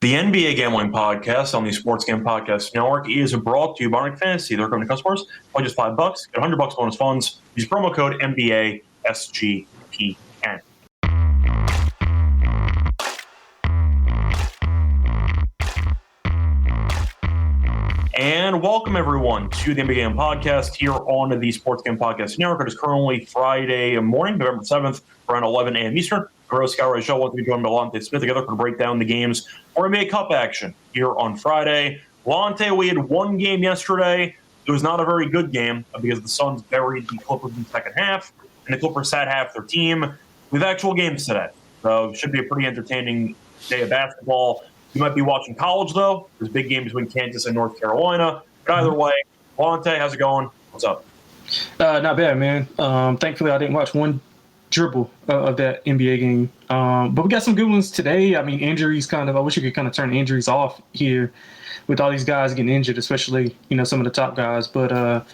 The NBA Gambling Podcast on the Sports Game Podcast Network is brought to you by Onyx Fantasy. They're coming to customers by just $5. Get $100 bonus funds. Use promo code NBA SGPN. And welcome everyone to the NBA Game Podcast here on the Sports Game Podcast Network. It is currently Friday morning, November 7th, around 11 a.m. Eastern. Scott Show want to be joined by Lonte and Smith together to break down the games for NBA Cup action here on Friday. Lonte, we had one game yesterday. It was not a very good game because the Suns buried the Clippers in the second half, and the Clippers sat half their team. We have actual games today, so it should be a pretty entertaining day of basketball. You might be watching college, though. There's a big game between Kansas and North Carolina. But either way, Lonte, how's it going? What's up? Not bad, man. Thankfully, I didn't watch one dribble of that NBA game. But we got some good ones today. I mean, injuries I wish you could kind of turn injuries off here with all these guys getting injured, especially, some of the top guys. But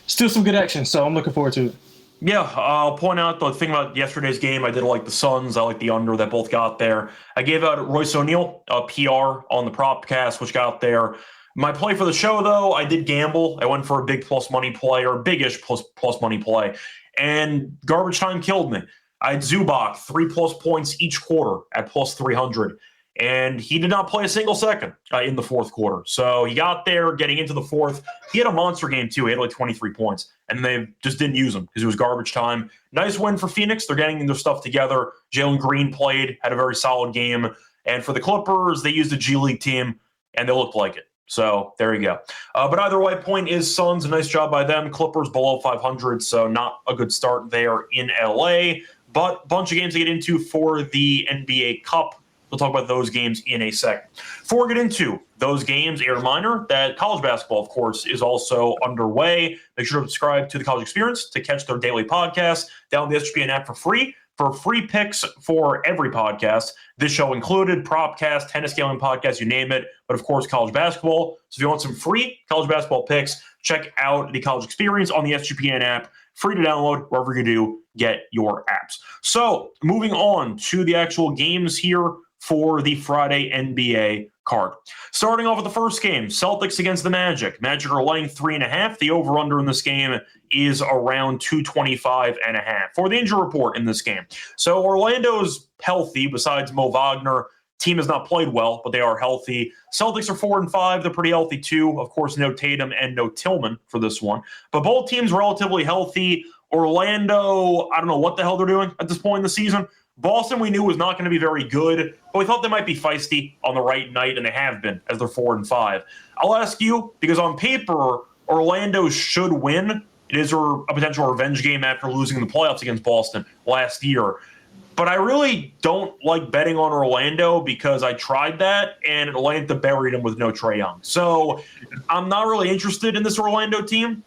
still some good action, so I'm looking forward to it. Yeah, I'll point out the thing about yesterday's game. I did like the Suns. I like the under that both got there. I gave out Royce O'Neal a PR on the Propcast, which got there. My play for the show, though, I did gamble. I went for a big plus money play, or big-ish plus money play. And garbage time killed me. I had Zubac 3+ points each quarter at plus 300. And he did not play a single second in the fourth quarter. So he got there getting into the fourth. He had a monster game, too. He had like 23 points. And they just didn't use him because it was garbage time. Nice win for Phoenix. They're getting their stuff together. Jalen Green played, had a very solid game. And for the Clippers, they used a G League team, and they looked like it. So there you go. But either way, point is Suns, a nice job by them. Clippers below 500, so not a good start there in LA. But bunch of games to get into for the NBA Cup. We'll talk about those games in a second. Before we get into those games, a reminder that college basketball, of course, is also underway. Make sure to subscribe to the College Experience to catch their daily podcast. Download the SGPN app for free picks for every podcast. This show included, Propcast, tennis scaling podcast, you name it, but of course, college basketball. So if you want some free college basketball picks, check out the College Experience on the SGPN app. Free to download wherever you do get your apps. So moving on to the actual games here for the Friday NBA card. Starting off with the first game, Celtics against the Magic. Magic are laying 3.5. The over-under in this game is around 225.5 for the injury report in this game. So Orlando's healthy besides Mo Wagner. Team has not played well, but they are healthy. Celtics are 4-5. They're pretty healthy too. Of course, no Tatum and no Tillman for this one. But both teams relatively healthy. Orlando, I don't know what the hell they're doing at this point in the season. Boston we knew was not going to be very good, but we thought they might be feisty on the right night, and they have been as they're 4-5. I'll ask you, because on paper, Orlando should win. It is a potential revenge game after losing in the playoffs against Boston last year. But I really don't like betting on Orlando because I tried that, and Atlanta buried him with no Trae Young. So I'm not really interested in this Orlando team.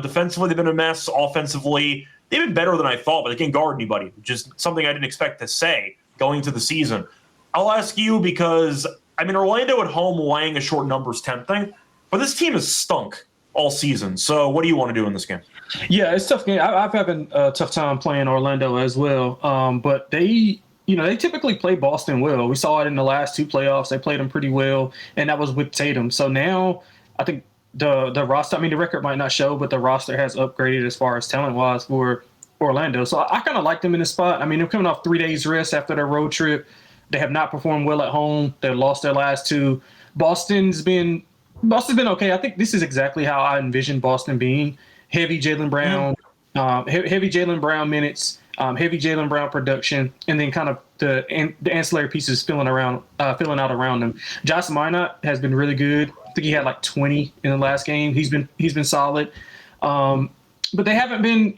Defensively, they've been a mess. Offensively, they've been better than I thought, but they can't guard anybody, which is something I didn't expect to say going into the season. I'll ask you because, Orlando at home laying a short number is tempting, but this team has stunk all season. So what do you want to do in this game? Yeah, it's a tough game. I've having a tough time playing Orlando as well. But they typically play Boston well. We saw it in the last two playoffs. They played them pretty well, and that was with Tatum. So now I think the roster, the record might not show, but the roster has upgraded as far as talent-wise for Orlando. So I kind of like them in this spot. They're coming off 3 days rest after their road trip. They have not performed well at home. They lost their last two. Boston's been okay. I think this is exactly how I envisioned Boston being. Heavy Jaylen Brown, heavy Jaylen Brown minutes, heavy Jaylen Brown production, and then kind of the ancillary pieces filling out around them. Josh Minot has been really good. I think he had like 20 in the last game. He's been solid. But they haven't been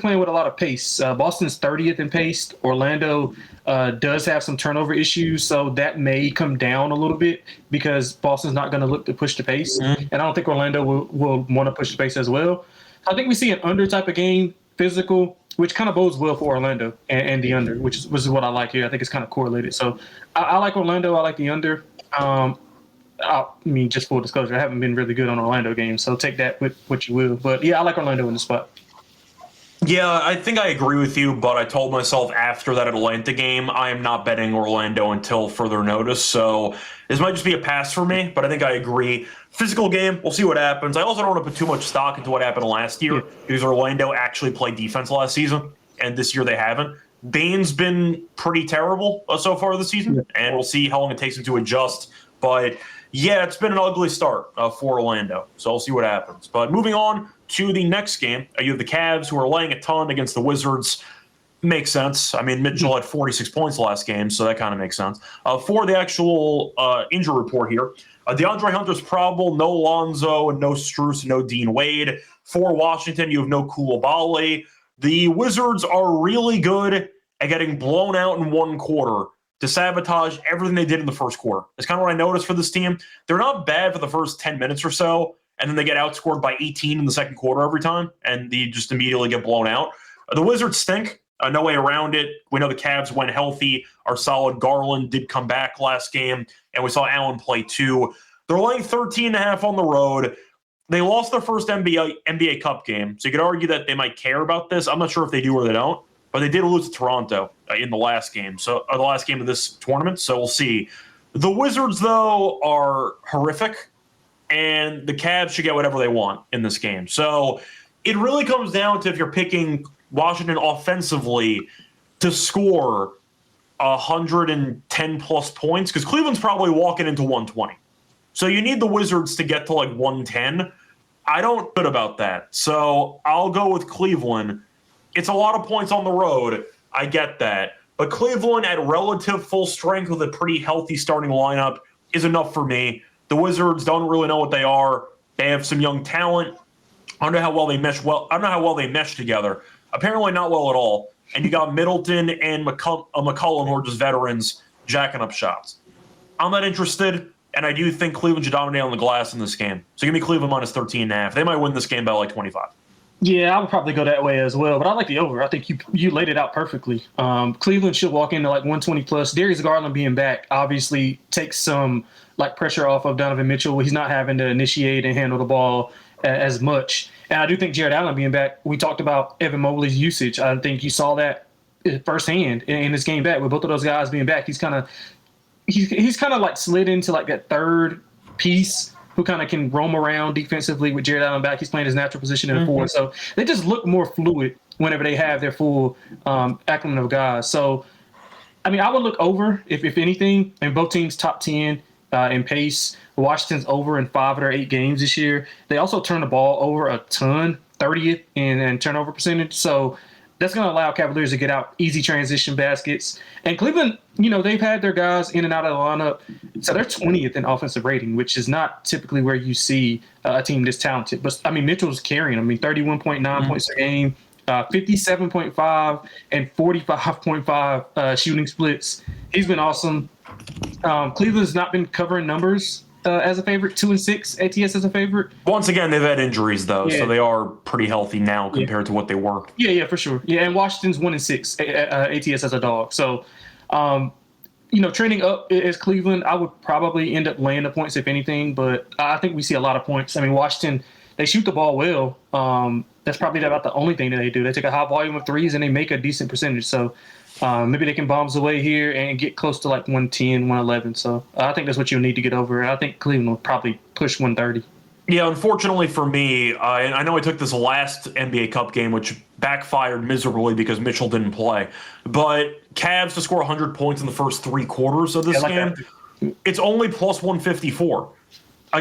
playing with a lot of pace. Boston's 30th in pace. Orlando does have some turnover issues, so that may come down a little bit because Boston's not going to look to push the pace. Mm-hmm. And I don't think Orlando will want to push the pace as well. I think we see an under type of game, physical, which kind of bodes well for Orlando and the under, which is what I like here. I think it's kind of correlated. So I like Orlando. I like the under. Just full disclosure, I haven't been really good on Orlando games, so take that with what you will. But, yeah, I like Orlando in the spot. Yeah, I think I agree with you, but I told myself after that Atlanta game, I am not betting Orlando until further notice. So this might just be a pass for me, but I think I agree. Physical game, we'll see what happens. I also don't want to put too much stock into what happened last year Yeah. because Orlando actually played defense last season, and this year they haven't. Bane's been pretty terrible so far this season, and we'll see how long it takes him to adjust. But yeah, it's been an ugly start for Orlando, so we'll see what happens. But moving on to the next game, you have the Cavs who are laying a ton against the Wizards. Makes sense. I mean, Mitchell had 46 points last game, so that kind of makes sense. For the actual injury report here, DeAndre Hunter's probable, no Lonzo, and no Strus, no Dean Wade. For Washington, you have no Koulibaly. The Wizards are really good at getting blown out in one quarter to sabotage everything they did in the first quarter. It's kind of what I noticed for this team. They're not bad for the first 10 minutes or so, and then they get outscored by 18 in the second quarter every time, and they just immediately get blown out. The Wizards stink. No way around it. We know the Cavs went healthy. Our solid Garland did come back last game, and we saw Allen play too. They're laying 13.5 on the road. They lost their first NBA Cup game, so you could argue that they might care about this. I'm not sure if they do or they don't, but they did lose to Toronto in the last game, the last game of this tournament, so we'll see. The Wizards, though, are horrific, and the Cavs should get whatever they want in this game. So it really comes down to if you're picking Washington offensively to score 110 plus points, because Cleveland's probably walking into 120. So you need the Wizards to get to like 110. I don't good about that. So I'll go with Cleveland. It's a lot of points on the road. I get that. But Cleveland at relative full strength with a pretty healthy starting lineup is enough for me. The Wizards don't really know what they are. They have some young talent. I don't know how well they mesh together. Apparently not well at all. And you got Middleton and McCollum, who are just veterans, jacking up shots. I'm not interested, and I do think Cleveland should dominate on the glass in this game. So give me Cleveland minus 13.5. They might win this game by like 25. Yeah, I would probably go that way as well, but I like the over. I think you laid it out perfectly. Cleveland should walk into like 120 plus. Darius Garland being back obviously takes some like pressure off of Donovan Mitchell. He's not having to initiate and handle the ball as much. And I do think Jared Allen being back, we talked about Evan Mobley's usage. I think you saw that firsthand in this game back with both of those guys being back. He's kind of like slid into like that third piece who kind of can roam around defensively with Jared Allen back. He's playing his natural position in the forward. So they just look more fluid whenever they have their full complement of guys. So, I mean, I would look over, if anything, and both teams top 10 in pace. Washington's over in 5 of their 8 games this year. They also turn the ball over a ton, 30th in turnover percentage. So that's going to allow Cavaliers to get out easy transition baskets. And Cleveland, they've had their guys in and out of the lineup. So they're 20th in offensive rating, which is not typically where you see a team this talented. But, I mean, Mitchell's carrying. 31.9 points a game, 57.5 and 45.5 shooting splits. He's been awesome. Cleveland's not been covering numbers as a favorite, 2-6 ATS as a favorite. Once again, they've had injuries though, so they are pretty healthy now compared to what they were. Yeah, for sure. Yeah, and Washington's 1-6 ATS as a dog. So, trending up is Cleveland. I would probably end up laying the points if anything, but I think we see a lot of points. I mean, Washington, they shoot the ball well. That's probably about the only thing that they do. They take a high volume of threes and they make a decent percentage. So maybe they can bombs away here and get close to like 110, 111. So I think that's what you'll need to get over. I think Cleveland will probably push 130. Yeah, unfortunately for me, I know I took this last NBA Cup game, which backfired miserably because Mitchell didn't play. But Cavs to score 100 points in the first 3 quarters of this game, it's only plus 154.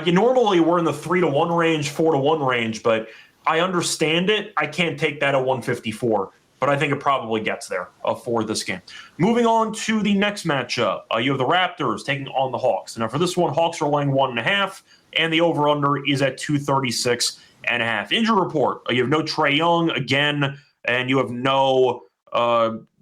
Normally we're in the 3-1 range, 4-1 range, but I understand it. I can't take that at 154. But I think it probably gets there for this game. Moving on to the next matchup, you have the Raptors taking on the Hawks. Now for this one, Hawks are laying 1.5, and the over-under is at 236.5. Injury report, you have no Trae Young again, and you have no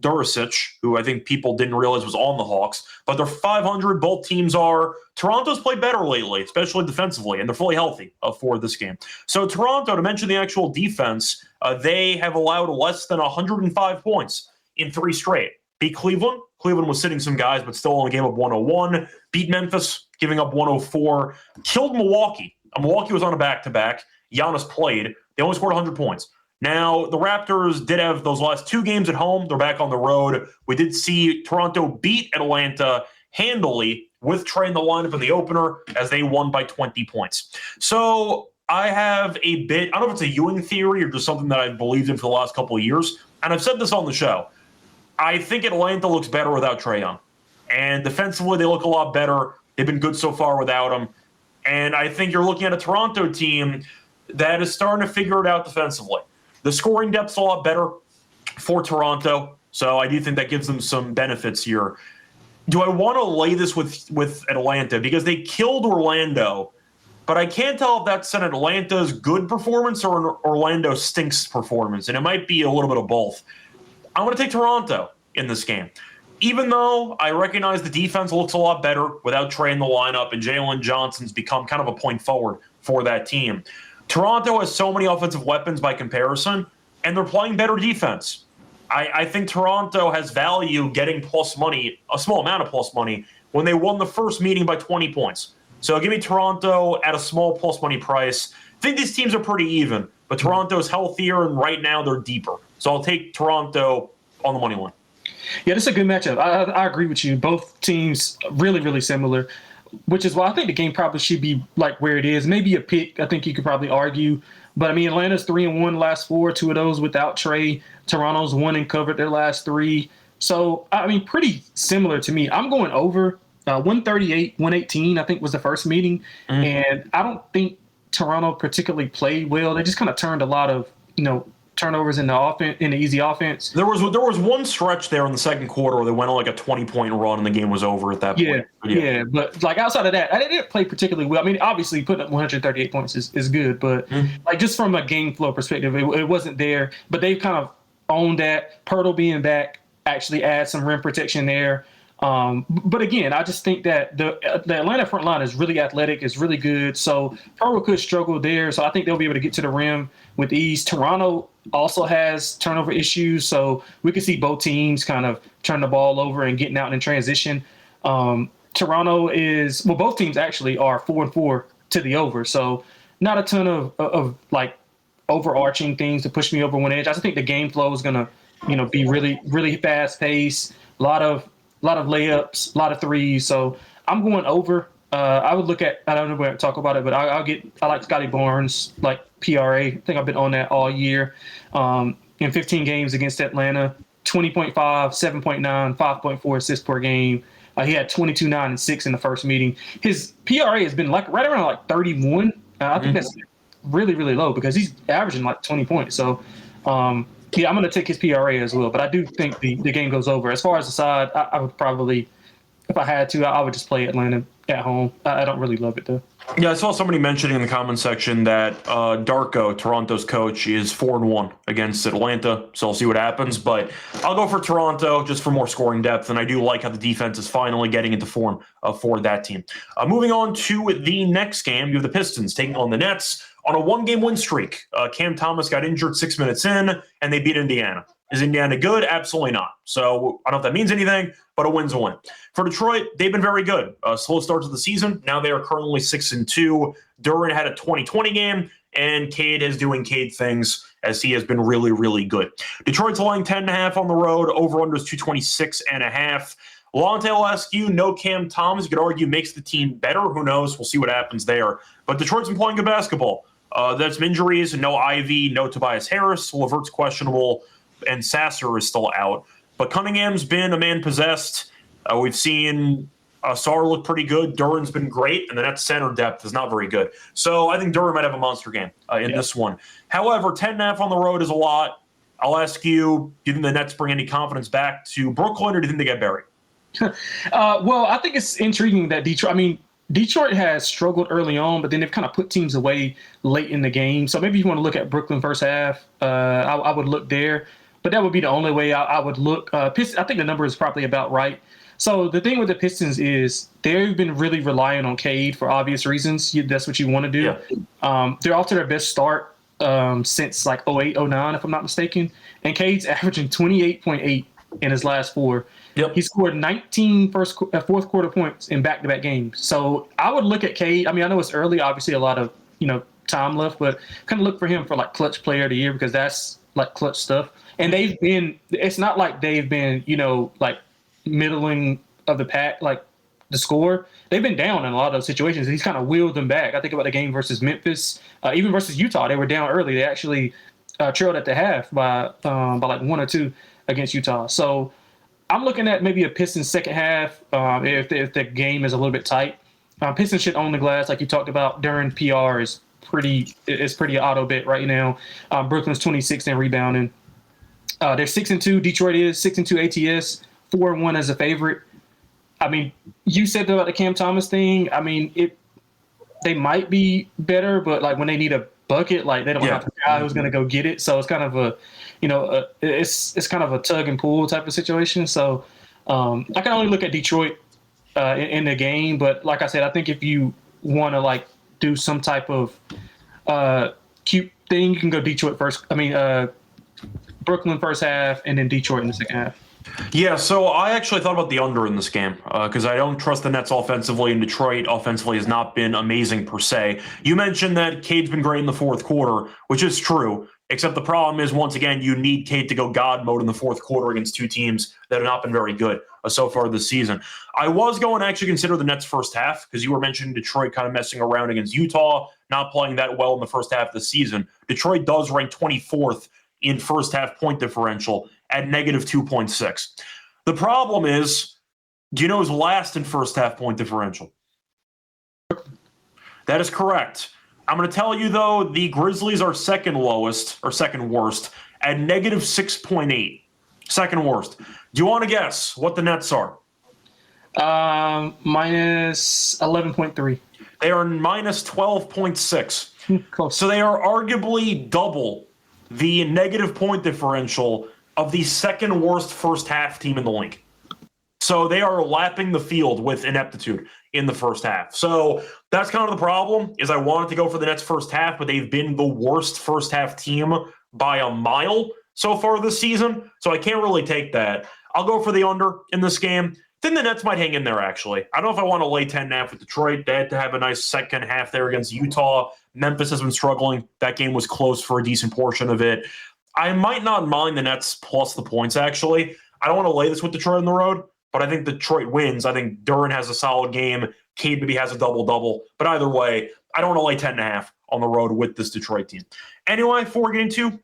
Duricic, who I think people didn't realize was on the Hawks. But they're 500. Both teams are. Toronto's played better lately, especially defensively, and they're fully healthy for this game. So Toronto, to mention the actual defense, they have allowed less than 105 points in 3 straight. Beat Cleveland. Cleveland was sitting some guys, but still only gave up 101. Beat Memphis, giving up 104. Killed Milwaukee. Milwaukee was on a back-to-back. Giannis played. They only scored 100 points. Now, the Raptors did have those last 2 games at home. They're back on the road. We did see Toronto beat Atlanta handily with Trae in the lineup in the opener as they won by 20 points. So I have a bit, I don't know if it's a Ewing theory or just something that I've believed in for the last couple of years, and I've said this on the show. I think Atlanta looks better without Trae Young. And defensively, they look a lot better. They've been good so far without him. And I think you're looking at a Toronto team that is starting to figure it out defensively. The scoring depth's a lot better for Toronto, so I do think that gives them some benefits here. Do I want to lay this with Atlanta? Because they killed Orlando, but I can't tell if that's an Atlanta's good performance or an Orlando stinks performance, and it might be a little bit of both. I'm going to take Toronto in this game. Even though I recognize the defense looks a lot better without Trae in the lineup and Jalen Johnson's become kind of a point forward for that team. Toronto has so many offensive weapons by comparison, and they're playing better defense. I think Toronto has value getting plus money, a small amount of plus money, when they won the first meeting by 20 points. So give me Toronto at a small plus money price. I think these teams are pretty even, but Toronto's healthier, and right now they're deeper. So I'll take Toronto on the money line. Yeah, this is a good matchup. I agree with you. Both teams really, really similar, which is why I think the game probably should be like where it is. Maybe a pick, I think you could probably argue. But, I mean, Atlanta's 3-1 last 4, 2 of those without Trae. Toronto's won and covered their last 3. So, I mean, pretty similar to me. I'm going over 138, 118, I think was the first meeting. Mm-hmm. And I don't think Toronto particularly played well. They just kind of turned a lot of, turnovers in the offense, in the easy offense. There was one stretch there in the second quarter where they went on like a 20-point run and the game was over at that point. Yeah, but like outside of that, they didn't play particularly well. I mean, obviously putting up 138 points is good, but like just from a game flow perspective, it wasn't there. But they've kind of owned that. Pirtle being back actually adds some rim protection there. But again, I just think that the Atlanta front line is really athletic, is really good. So Pirtle could struggle there. So I think they'll be able to get to the rim with ease. Toronto also has turnover issues, so we could see both teams kind of turn the ball over and getting out in transition. Toronto both teams actually are 4-4 to the over, so not a ton of like overarching things to push me over one edge. I just think the game flow is gonna, be really, really fast paced, a lot of layups, a lot of threes. So I'm going over. I would look at, I don't know where to talk about it, but I like Scotty Barnes, like PRA. I think I've been on that all year. In 15 games against Atlanta, 20.5, 7.9, 5.4 assists per game. He had 22, 9, and 6 in the first meeting. His PRA has been like right around like 31. I think that's really, really low because he's averaging like 20 points. So, I'm going to take his PRA as well. But I do think the game goes over. As far as the side, I would probably, if I had to, I would just play Atlanta at home. I don't really love it, though. Yeah, I saw somebody mentioning in the comment section that Darko, Toronto's coach, is 4-1 against Atlanta, so I'll see what happens. But I'll go for Toronto just for more scoring depth, and I do like how the defense is finally getting into form for that team. Moving on to the next game, you have the Pistons taking on the Nets on a one-game win streak. Cam Thomas got injured 6 minutes in, and they beat Indiana. Is Indiana good? Absolutely not. So I don't know if that means anything, but a win's a win. For Detroit, they've been very good. Slow start to the season. Now they are currently 6-2. Duran had a 20-20 game, and Cade is doing Cade things as he has been really, really good. Detroit's laying 10.5 on the road. Over-under is 226.5. Lonte, I'll ask you, no Cam Thomas. You could argue makes the team better. Who knows? We'll see what happens there. But Detroit's been playing good basketball. There's some injuries. No Ivy, no Tobias Harris. Levert's questionable, and Sasser is still out. But Cunningham's been a man possessed. We've seen Sarr look pretty good. Duran's been great, and the Nets center depth is not very good. So I think Duran might have a monster game in this one. However, 10.5 on the road is a lot. I'll ask you, do you think the Nets bring any confidence back to Brooklyn, or do you think they get buried? Well, I think it's intriguing that Detroit has struggled early on, but then they've kind of put teams away late in the game. So maybe you want to look at Brooklyn first half. I would look there. But that would be the only way I would look. I think the number is probably about right. So the thing with the Pistons is they've been really relying on Cade for obvious reasons. That's what you want to do. Yeah. They're off to their best start since like 08, 09, if I'm not mistaken. And Cade's averaging 28.8 in his last 4. Yep. He scored 19 fourth quarter points in back-to-back games. So I would look at Cade. I mean, I know it's early. Obviously, a lot of time left, but kind of look for him for like clutch player of the year because that's like clutch stuff. And it's not like they've been, like middling of the pack, like the score. They've been down in a lot of those situations. He's kind of wheeled them back. I think about the game versus Memphis, even versus Utah. They were down early. They actually trailed at the half by like 1 or 2 against Utah. So I'm looking at maybe a Pistons second half if the game is a little bit tight. Pistons should own the glass, like you talked about. During PR is pretty auto bet right now. Brooklyn's 26th in rebounding. They're 6-2. Detroit is 6-2 ATS, 4-1 as a favorite. I mean, you said about the Cam Thomas thing. I mean, they might be better, but like when they need a bucket, like they don't have a guy who's going to go get it. So it's kind of it's kind of a tug and pull type of situation. So I can only look at Detroit in the game, but like I said, I think if you want to like do some type of cute thing, you can go Detroit first. I mean, Brooklyn first half, and then Detroit in the second half. Yeah, so I actually thought about the under in this game because I don't trust the Nets offensively, and Detroit offensively has not been amazing per se. You mentioned that Cade's been great in the fourth quarter, which is true, except the problem is, once again, you need Cade to go God mode in the fourth quarter against two teams that have not been very good so far this season. I was going to actually consider the Nets first half because you were mentioning Detroit kind of messing around against Utah, not playing that well in the first half of the season. Detroit does rank 24th in first half point differential at negative 2.6. The problem is, do you know who's last in first half point differential? That is correct. I'm going to tell you, though, the Grizzlies are second lowest, or second worst, at negative 6.8. Second worst. Do you want to guess what the Nets are? Minus 11.3. They are minus 12.6. Close. So they are arguably double the negative point differential of the second worst first half team in the league. So they are lapping the field with ineptitude in the first half. So that's kind of the problem, is I wanted to go for the Nets first half, but they've been the worst first half team by a mile so far this season. So I can't really take that. I'll go for the under in this game. Then the Nets might hang in there, actually. I don't know if I want to lay 10.5 with Detroit. They had to have a nice second half there against Utah. Memphis has been struggling. That game was close for a decent portion of it. I might not mind the Nets plus the points, actually. I don't want to lay this with Detroit on the road, but I think Detroit wins. I think Duren has a solid game. Cade maybe has a double-double. But either way, I don't want to lay 10.5 on the road with this Detroit team. Anyway, before we get into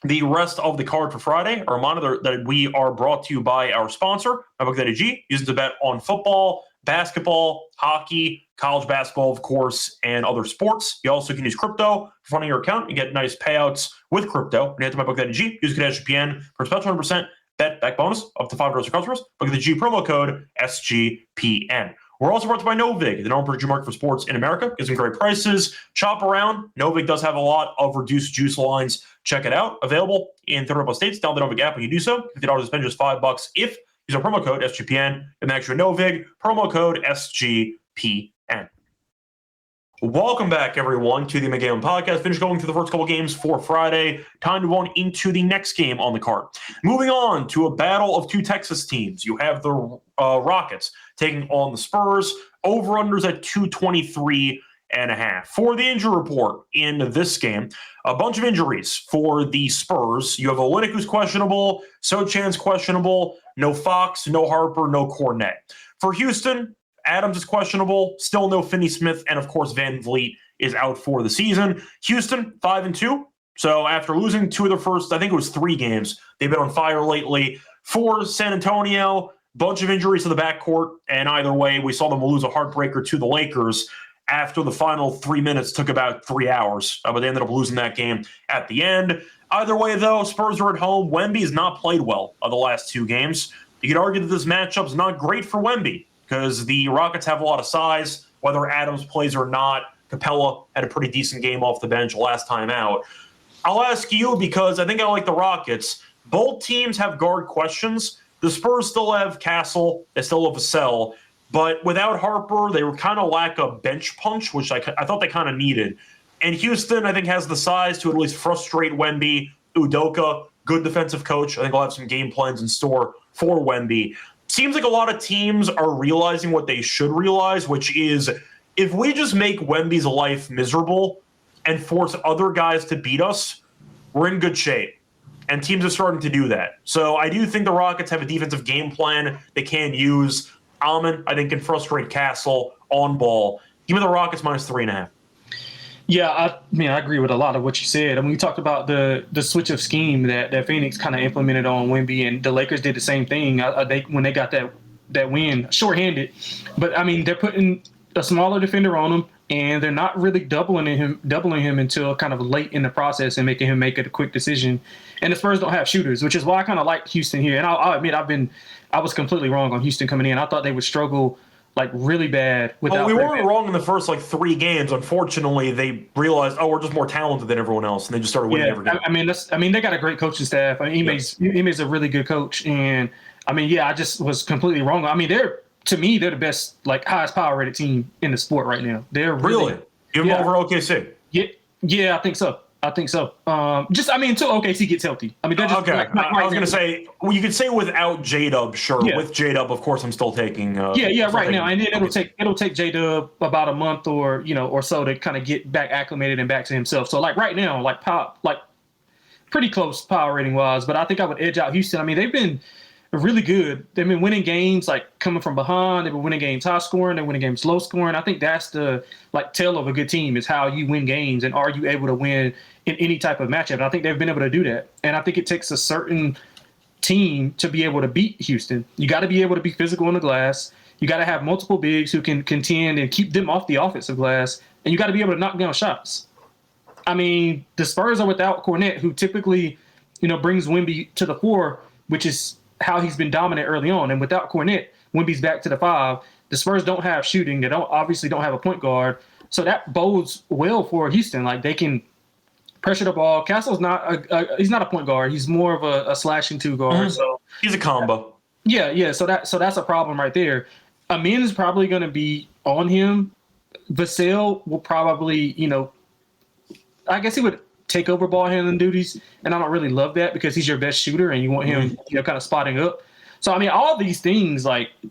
the rest of the card for Friday, a reminder that we are brought to you by our sponsor, MyBook.ag, using to bet on football, basketball, hockey, college basketball, of course, and other sports. You also can use crypto for funding your account and get nice payouts with crypto. When you head to MyBook.ag, use code SGPN for a special 100% bet back bonus up to $5 for customers. Book the G promo code SGPN. We're also brought to you by Novig, the number one prediction market for sports in America. Gives them great prices. Shop around. Novig does have a lot of reduced juice lines. Check it out. Available in 30+ states. Download the Novig app when you do so. $50 to spend, just $5 if use our promo code SGPN and extra Novig. Promo code SGPN. Welcome back, everyone, to the McGammon Podcast. Finished going through the first couple games for Friday. Time to go on into the next game on the card. Moving on to a battle of two Texas teams. You have the Rockets taking on the Spurs. Over-unders at 223.5. For the injury report in this game, a bunch of injuries for the Spurs. You have Olynyk, who's questionable. Sochan's questionable. No Fox, no Harper, no Cornet. For Houston, Adams is questionable, still no Finney-Smith, and of course Van Vliet is out for the season. Houston, 5-2. So after losing two of their first, I think it was 3 games, they've been on fire lately. For San Antonio, bunch of injuries to the backcourt, and either way, we saw them lose a heartbreaker to the Lakers after the final 3 minutes took about 3 hours, but they ended up losing that game at the end. Either way, though, Spurs are at home. Wemby has not played well the last 2 games. You could argue that this matchup is not great for Wemby, because the Rockets have a lot of size, whether Adams plays or not. Capella had a pretty decent game off the bench last time out. I'll ask you, because I think I like the Rockets. Both teams have guard questions. The Spurs still have Castle. They still have Vassell. But without Harper, they were kind of lack a bench punch, which I thought they kind of needed. And Houston, I think, has the size to at least frustrate Wemby. Udoka, good defensive coach. I think I'll have some game plans in store for Wemby. Seems like a lot of teams are realizing what they should realize, which is if we just make Wemby's life miserable, and force other guys to beat us, we're in good shape. And teams are starting to do that. So I do think the Rockets have a defensive game plan they can use. Almond, I think, can frustrate Castle on ball. Give me the Rockets minus 3.5. Yeah, I agree with a lot of what you said. I mean, we talked about the switch of scheme that Phoenix kind of implemented on Wemby, and the Lakers did the same thing. When they got that win, shorthanded, but I mean, they're putting a smaller defender on him, and they're not really doubling him until kind of late in the process and making him make a quick decision. And the Spurs don't have shooters, which is why I kind of like Houston here. And I'll admit I was completely wrong on Houston coming in. I thought they would struggle like really bad. Well, we weren't wrong in the first like 3 games. Unfortunately, they realized, we're just more talented than everyone else, and they just started winning every game. I mean, they got a great coaching staff. I mean, Ime's a really good coach, and I mean, I just was completely wrong. I mean, they're the best, like highest power rated team in the sport right now. They're really even over OKC. Yeah, I think so. Until OKC gets healthy. I mean, they're just okay. I was going to say, well, you could say without J-Dub, sure. Yeah. With J-Dub, of course, I'm still taking. Right now, and then it'll take J-Dub about a month or so to kind of get back acclimated and back to himself. So like right now, pretty close power rating wise, but I think I would edge out Houston. I mean, they've been really good. They've been winning games like coming from behind. They've been winning games high scoring. They're winning games low scoring. I think that's the tell of a good team is how you win games and are you able to win in any type of matchup. And I think they've been able to do that. And I think it takes a certain team to be able to beat Houston. You got to be able to be physical on the glass. You got to have multiple bigs who can contend and keep them off the offensive glass. And you got to be able to knock down shots. I mean, the Spurs are without Cornette, who typically, brings Wemby to the 4, which is how he's been dominant early on. And without Cornette, Wemby's back to the 5. The Spurs don't have shooting. They obviously don't have a point guard. So that bodes well for Houston. Like, they can pressure the ball. Castle's he's not a point guard. He's more of a slashing 2 guard. Mm-hmm. So he's a combo. Yeah. So that's a problem right there. Amin is probably going to be on him. Vassell will probably, I guess he would take over ball handling duties, and I don't really love that because he's your best shooter and you want him, kind of spotting up. So I mean, all these things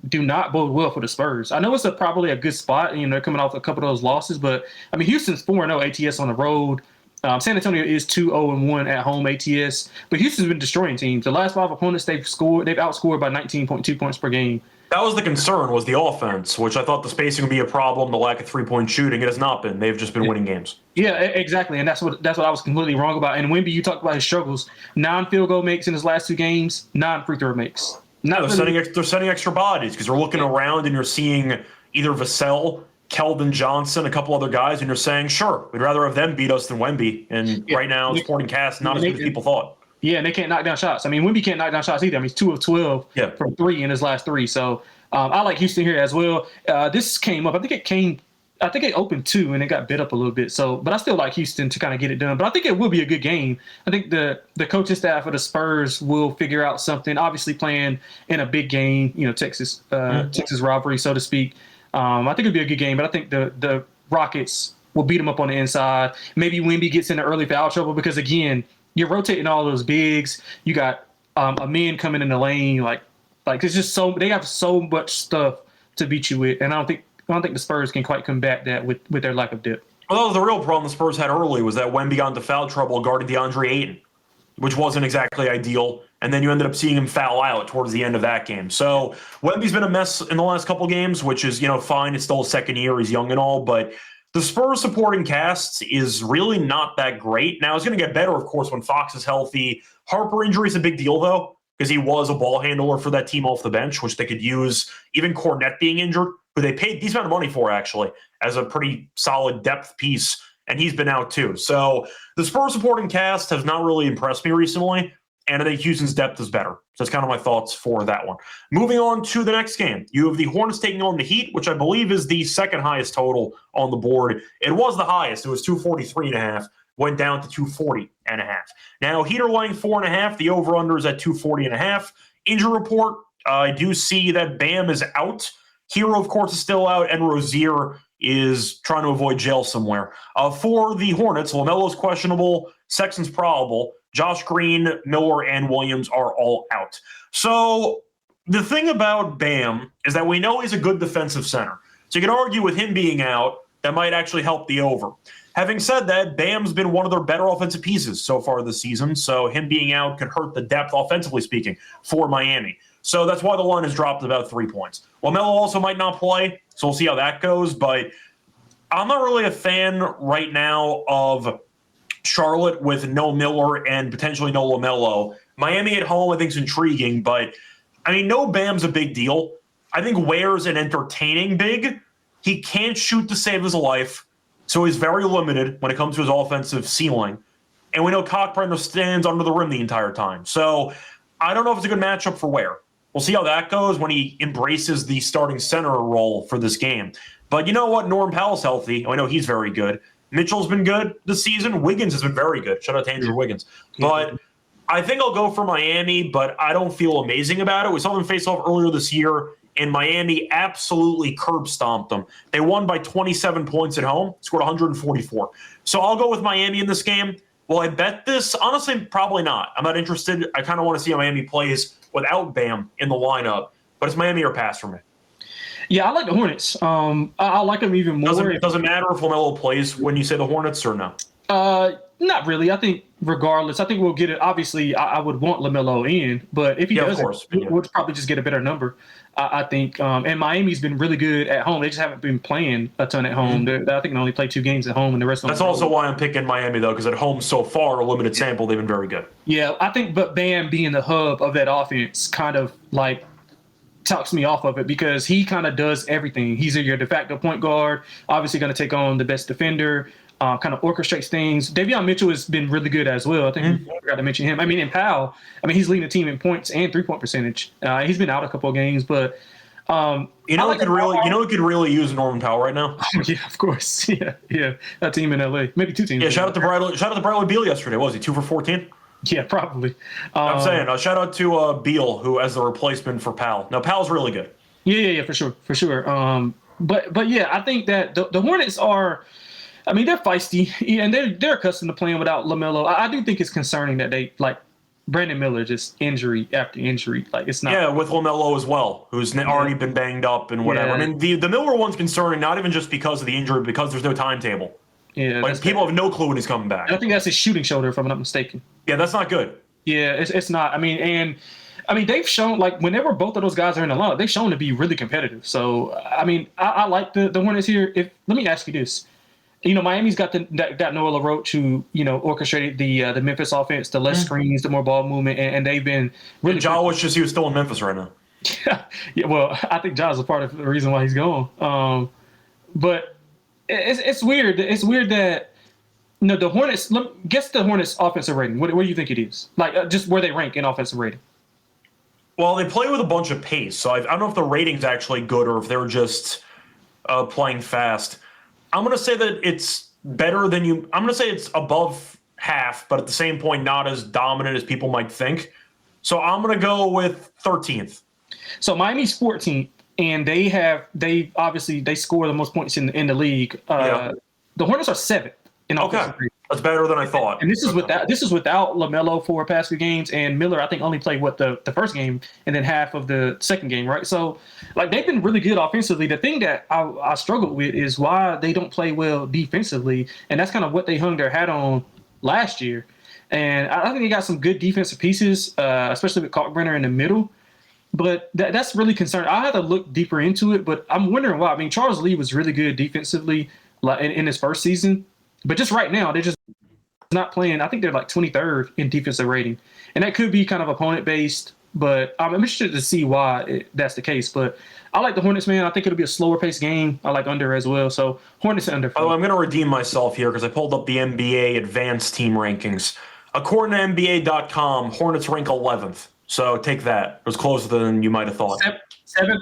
do not bode well for the Spurs. I know it's probably a good spot, and they're coming off a couple of those losses, but I mean, Houston's 4-0 ATS on the road. San Antonio is 2-0-1 at home ATS, but Houston's been destroying teams. The last 5 opponents they've outscored by 19.2 points per game. That was the concern, was the offense, which I thought the spacing would be a problem, the lack of 3-point shooting. It has not been. They've just been winning games. Yeah, exactly, and that's what I was completely wrong about. And Wemby, you talked about his struggles. 9 field goal makes in his last 2 games, 9 free throw makes. They're setting extra bodies because they're looking around and you're seeing either Vassell, Keldon Johnson, a couple other guys, and you're saying, sure, we'd rather have them beat us than Wemby. And right now, Sporting Cast, not as good as people thought. Yeah, and they can't knock down shots. I mean, Wemby can't knock down shots either. I mean, he's 2 of 12 from 3 in his last 3. So I like Houston here as well. This came up. I think it opened 2 and it got bid up a little bit. So, but I still like Houston to kind of get it done. But I think it will be a good game. I think the coaching staff of the Spurs will figure out something. Obviously, playing in a big game, Texas rivalry, so to speak. I think it'll be a good game. But I think the Rockets will beat them up on the inside. Maybe Wemby gets into early foul trouble because again, you're rotating all those bigs. You got a man coming in the lane. Like it's just they have so much stuff to beat you with, and I don't think the Spurs can quite combat that with their lack of depth. Well, that was the real problem the Spurs had early was that Wemby got into foul trouble guarding DeAndre Ayton, which wasn't exactly ideal. And then you ended up seeing him foul out towards the end of that game. So Wemby's been a mess in the last couple games, which is fine. It's still his second year. He's young and all, but the Spurs supporting cast is really not that great. Now, it's going to get better, of course, when Fox is healthy. Harper injury is a big deal, though, because he was a ball handler for that team off the bench, which they could use. Even Cornette being injured, who they paid a decent amount of money for, actually, as a pretty solid depth piece, and he's been out too. So the Spurs supporting cast has not really impressed me recently, and I think Houston's depth is better. So that's kind of my thoughts for that one. Moving on to the next game. You have the Hornets taking on the Heat, which I believe is the second highest total on the board. It was the highest. It was 243.5. Went down to 240.5. Now, Heat are laying 4.5. The over-under is at 240.5. Injury report, I do see that Bam is out. Hero, of course, is still out, and Rozier is trying to avoid jail somewhere. For the Hornets, LaMelo's questionable, Sexton's probable. Josh Green, Miller, and Williams are all out. So the thing about Bam is that we know he's a good defensive center. So you can argue with him being out, that might actually help the over. Having said that, Bam's been one of their better offensive pieces so far this season, so him being out could hurt the depth, offensively speaking, for Miami. So that's why the line has dropped about 3 points. LaMelo also might not play, so we'll see how that goes, but I'm not really a fan right now of Charlotte with no Miller and potentially no LaMelo. Miami at home I think is intriguing, but I mean, no Bam's a big deal. I think Ware's an entertaining big. He can't shoot to save his life, so he's very limited when it comes to his offensive ceiling. And we know Cockburn stands under the rim the entire time. So I don't know if it's a good matchup for Ware. We'll see how that goes when he embraces the starting center role for this game. But you know what? Norm Powell's healthy. I know he's very good. Mitchell's been good this season. Wiggins has been very good. Shout out to Andrew Wiggins. But I think I'll go for Miami, but I don't feel amazing about it. We saw them face off earlier this year, and Miami absolutely curb stomped them. They won by 27 points at home, scored 144. So I'll go with Miami in this game. Will I bet this? Honestly, probably not. I'm not interested. I kind of want to see how Miami plays without Bam in the lineup, but it's Miami or pass for me. Yeah, I like the Hornets. I like them even more. Does it matter if LaMelo plays when you say the Hornets or no? Not really. I think regardless, I think we'll get it. Obviously, I would want LaMelo in, but if he doesn't, of course. we'll probably just get a better number. I think. And Miami's been really good at home. They just haven't been playing a ton at home. Mm-hmm. I think they only play 2 games at home, and the rest of them. That's also why I'm picking Miami, though, because at home so far, a limited sample, they've been very good. Yeah, I think, but Bam being the hub of that offense kind of like talks me off of it because he kind of does everything. He's your de facto point guard, obviously going to take on the best defender, kind of orchestrates things. Davion Mitchell has been really good as well. I think we forgot to mention him. I mean, and Powell, he's leading the team in points and 3-point percentage. He's been out a couple of games, but who could really use Norman Powell right now? Yeah, of course. Yeah. That team in LA, maybe 2 teams. Yeah, shout out to Bradley Beal yesterday. What was he 2 for 14? Yeah, probably. I'm saying, shout out to Beal, who as the replacement for Powell. Now, Powell's really good. Yeah, for sure. But yeah, I think that the Hornets are, they're feisty, and they're accustomed to playing without LaMelo. I do think it's concerning that they, like, Brandon Miller just injury after injury. Like, it's not. Yeah, with LaMelo as well, who's already been banged up and whatever. Yeah. I mean, the Miller one's concerning, not even just because of the injury, but because there's no timetable. Yeah, like people have no clue when he's coming back. I think that's his shooting shoulder, if I'm not mistaken. Yeah, that's not good. Yeah, it's not. They've shown, like, whenever both of those guys are in the lineup, they've shown to be really competitive. So, I like the Hornets here. Let me ask you this. Miami's got Noah LaRoche who, orchestrated the Memphis offense, the less screens, the more ball movement, and they've been really. And Ja was he was still in Memphis right now. Yeah, well, I think Ja's a part of the reason why he's gone. But it's weird. It's weird that the Hornets. Guess the Hornets' offensive rating. What do you think it is? Like just where they rank in offensive rating. Well, they play with a bunch of pace, so I don't know if the rating's actually good or if they're just playing fast. I'm going to say that it's better than you. I'm going to say it's above half, but at the same point, not as dominant as people might think. So I'm going to go with 13th. So Miami's 14th, and they obviously score the most points in the league. The Hornets are 7th in offensive rating. That's better than I thought. And this is without LaMelo for past few games, and Miller I think only played the first game and then half of the second game, right? So like they've been really good offensively. The thing that I struggled with is why they don't play well defensively, and that's kind of what they hung their hat on last year. And I think they got some good defensive pieces, especially with Kalkbrenner in the middle. But that's really concerning. I had to look deeper into it, but I'm wondering why. Charles Lee was really good defensively in his first season. But just right now, they're just not playing. I think they're like 23rd in defensive rating. And that could be kind of opponent-based, but I'm interested to see why that's the case. But I like the Hornets, man. I think it'll be a slower-paced game. I like under as well. So Hornets under. Oh, I'm going to redeem myself here because I pulled up the NBA advanced team rankings. According to NBA.com, Hornets rank 11th. So take that. It was closer than you might have thought. 7th,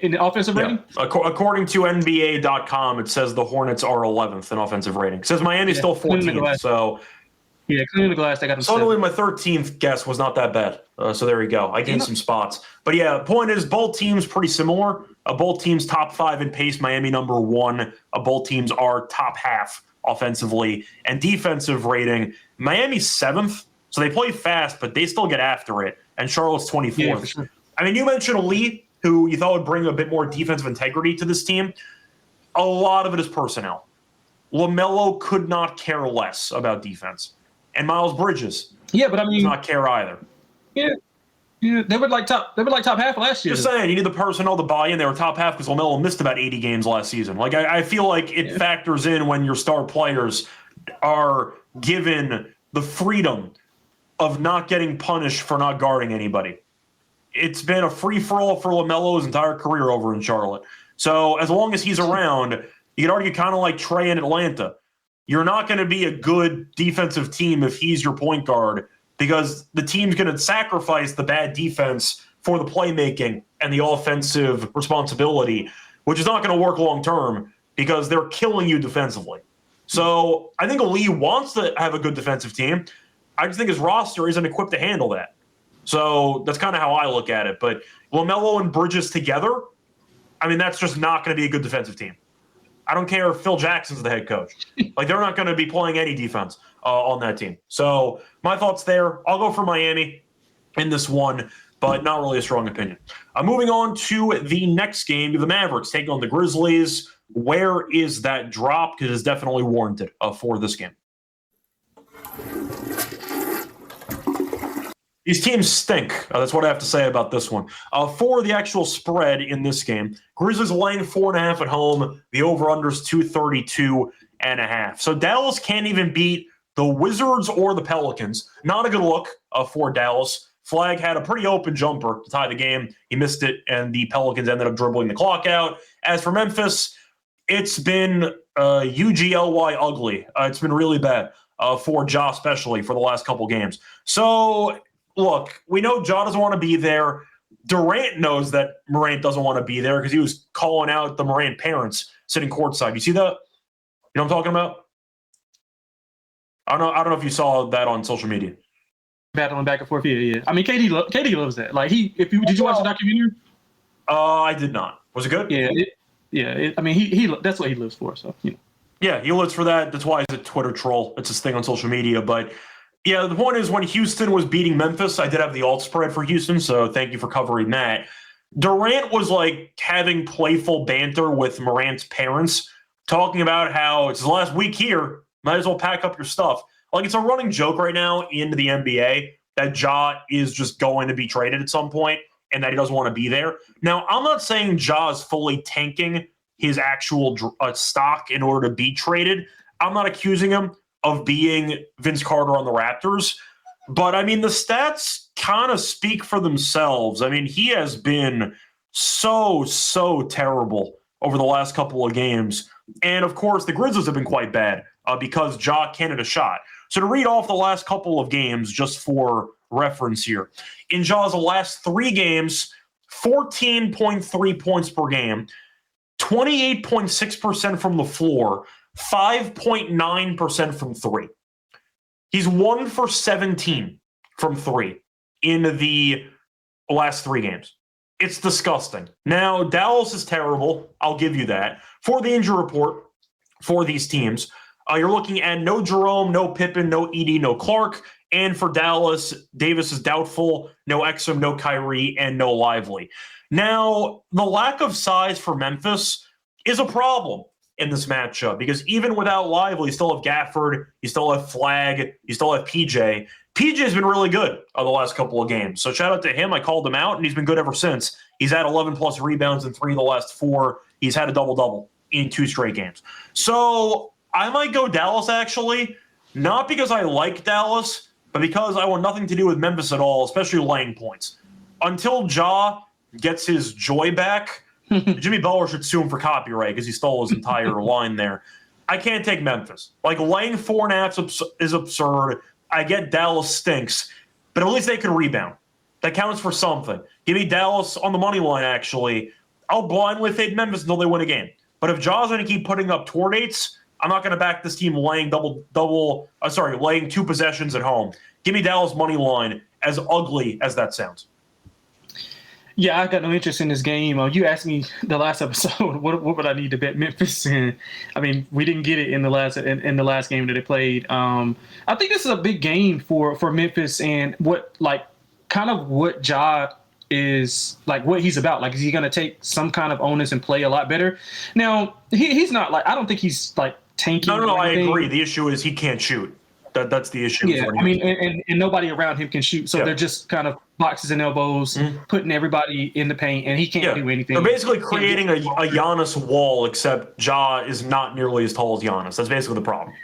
in the offensive rating? According to NBA.com, it says the Hornets are 11th in offensive rating. It says Miami's still 14th. So, cleaning the glass, they got them. Suddenly, my 13th guess was not that bad. So there you go. I gained some spots. But point is, both teams pretty similar. Both teams top 5 in pace. Miami number 1. Both teams are top half offensively and defensive rating. Miami's 7th. So they play fast, but they still get after it. And Charlotte's 24th. Yeah, for sure. You mentioned Lee, who you thought would bring a bit more defensive integrity to this team. A lot of it is personnel. LaMelo could not care less about defense. And Miles Bridges but I does mean, not care either. yeah, they were like top half last year. Just saying, you need the personnel to buy in. They were top half because LaMelo missed about 80 games last season. Like, I feel like it factors in when your star players are given the freedom of not getting punished for not guarding anybody. It's been a free-for-all for LaMelo's entire career over in Charlotte. So as long as he's around, you could argue kind of like Trey in Atlanta. You're not going to be a good defensive team if he's your point guard, because the team's going to sacrifice the bad defense for the playmaking and the offensive responsibility, which is not going to work long term because they're killing you defensively. So I think Lee wants to have a good defensive team. I just think his roster isn't equipped to handle that. So that's kind of how I look at it. But LaMelo and Bridges together, I mean, that's just not going to be a good defensive team. I don't care if Phil Jackson's the head coach. Like, they're not going to be playing any defense on that team. So my thoughts there. I'll go for Miami in this one, but not really a strong opinion. Moving on to the next game, the Mavericks taking on the Grizzlies. Where is that drop? Because it's definitely warranted for this game. These teams stink. That's what I have to say about this one. For the actual spread in this game, Grizzlies laying 4.5 at home. The over-under's 232.5. So Dallas can't even beat the Wizards or the Pelicans. Not a good look for Dallas. Flag had a pretty open jumper to tie the game. He missed it, and the Pelicans ended up dribbling the clock out. As for Memphis, it's been UGLY ugly. It's been really bad for Ja, especially for the last couple games. So, look, we know Ja doesn't want to be there. Durant knows that Morant doesn't want to be there because he was calling out the Morant parents sitting courtside. You see that? You know what I'm talking about? I don't know if you saw that on social media. Battling back and forth, yeah. I mean, KD loves that. Like, did you watch the documentary? I did not. Was it good? Yeah. I mean, that's what he lives for. So, you know. Yeah, he lives for that. That's why he's a Twitter troll. It's his thing on social media. But yeah, the point is when Houston was beating Memphis, I did have the alt spread for Houston, so thank you for covering that. Durant was like having playful banter with Morant's parents, talking about how it's his last week here, might as well pack up your stuff. Like, it's a running joke right now in the NBA that Ja is just going to be traded at some point and that he doesn't want to be there. Now, I'm not saying Ja is fully tanking his actual stock in order to be traded. I'm not accusing him of being Vince Carter on the Raptors. But, I mean, the stats kind of speak for themselves. I mean, he has been so terrible over the last couple of games. And, of course, the Grizzlies have been quite bad because Ja can't hit a shot. So to read off the last couple of games, just for reference here, in Ja's last 3 games, 14.3 points per game, 28.6% from the floor, 5.9% from 3. He's 1 for 17 from 3 in the last 3 games. It's disgusting. Now, Dallas is terrible. I'll give you that. For the injury report for these teams, you're looking at no Jerome, no Pippen, no Edey, no Clark. And for Dallas, Davis is doubtful, no Exum, no Kyrie, and no Lively. Now, the lack of size for Memphis is a problem in this matchup because even without Lively, you still have Gafford, you still have Flag, you still have PJ. PJ's been really good the last couple of games. So shout out to him. I called him out, and he's been good ever since. He's had 11-plus rebounds in 3 of the last 4. He's had a double-double in 2 straight games. So I might go Dallas, actually, not because I like Dallas, but because I want nothing to do with Memphis at all, especially laying points. Until Ja gets his joy back, Jimmy Butler should sue him for copyright because he stole his entire line there. I can't take Memphis. Like, laying 4.5 is absurd. I get Dallas stinks, but at least they can rebound. That counts for something. Give me Dallas on the money line, actually. I'll blindly fade Memphis until they win a game. But if Ja's going to keep putting up tour dates, I'm not going to back this team laying laying 2 possessions at home. Give me Dallas money line, as ugly as that sounds. Yeah, I got no interest in this game. You asked me the last episode, what would I need to bet Memphis in? I mean, we didn't get it in the last game that they played. I think this is a big game for Memphis and what Ja is like what he's about. Like, is he going to take some kind of onus and play a lot better? Now, he's not like, I don't think he's like tanking. No, I agree. The issue is he can't shoot. That's the issue. Yeah, I mean, and nobody around him can shoot, so they're just kind of boxes and elbows, putting everybody in the paint, and he can't do anything. They're basically creating a Giannis wall, except Ja is not nearly as tall as Giannis. That's basically the problem.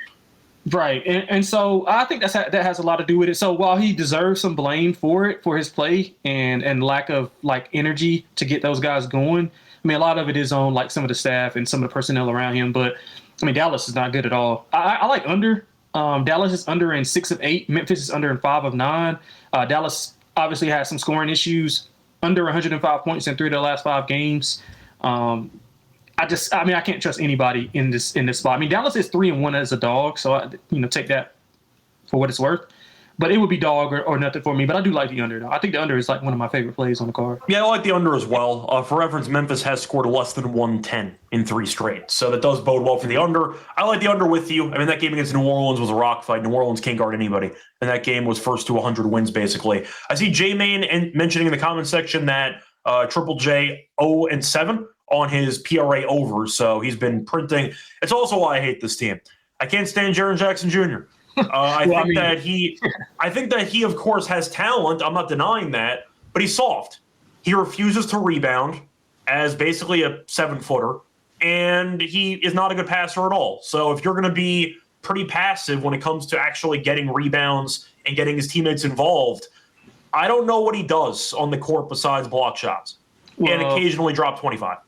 Right, and so I think that has a lot to do with it. So while he deserves some blame for it, for his play and lack of like energy to get those guys going, I mean, a lot of it is on like some of the staff and some of the personnel around him. But I mean, Dallas is not good at all. I like under. Dallas is under in 6 of 8. Memphis is under in 5 of 9. Dallas obviously has some scoring issues. Under 105 points in 3 of the last 5 games. I can't trust anybody in this spot. I mean, Dallas is 3-1 as a dog, so take that for what it's worth. But it would be dog or nothing for me. But I do like the under, though. I think the under is like one of my favorite plays on the card. Yeah, I like the under as well. For reference, Memphis has scored less than 110 in 3 straight. So that does bode well for the under. I like the under with you. I mean, that game against New Orleans was a rock fight. New Orleans can't guard anybody. And that game was first to 100 wins, basically. I see J-Main mentioning in the comment section that Triple J 0-7 on his PRA over. So he's been printing. It's also why I hate this team. I can't stand Jaren Jackson Jr. I think that he, of course, has talent. I'm not denying that, but he's soft. He refuses to rebound as basically a 7-footer, and he is not a good passer at all. So if you're going to be pretty passive when it comes to actually getting rebounds and getting his teammates involved, I don't know what he does on the court besides block shots and occasionally drop 25.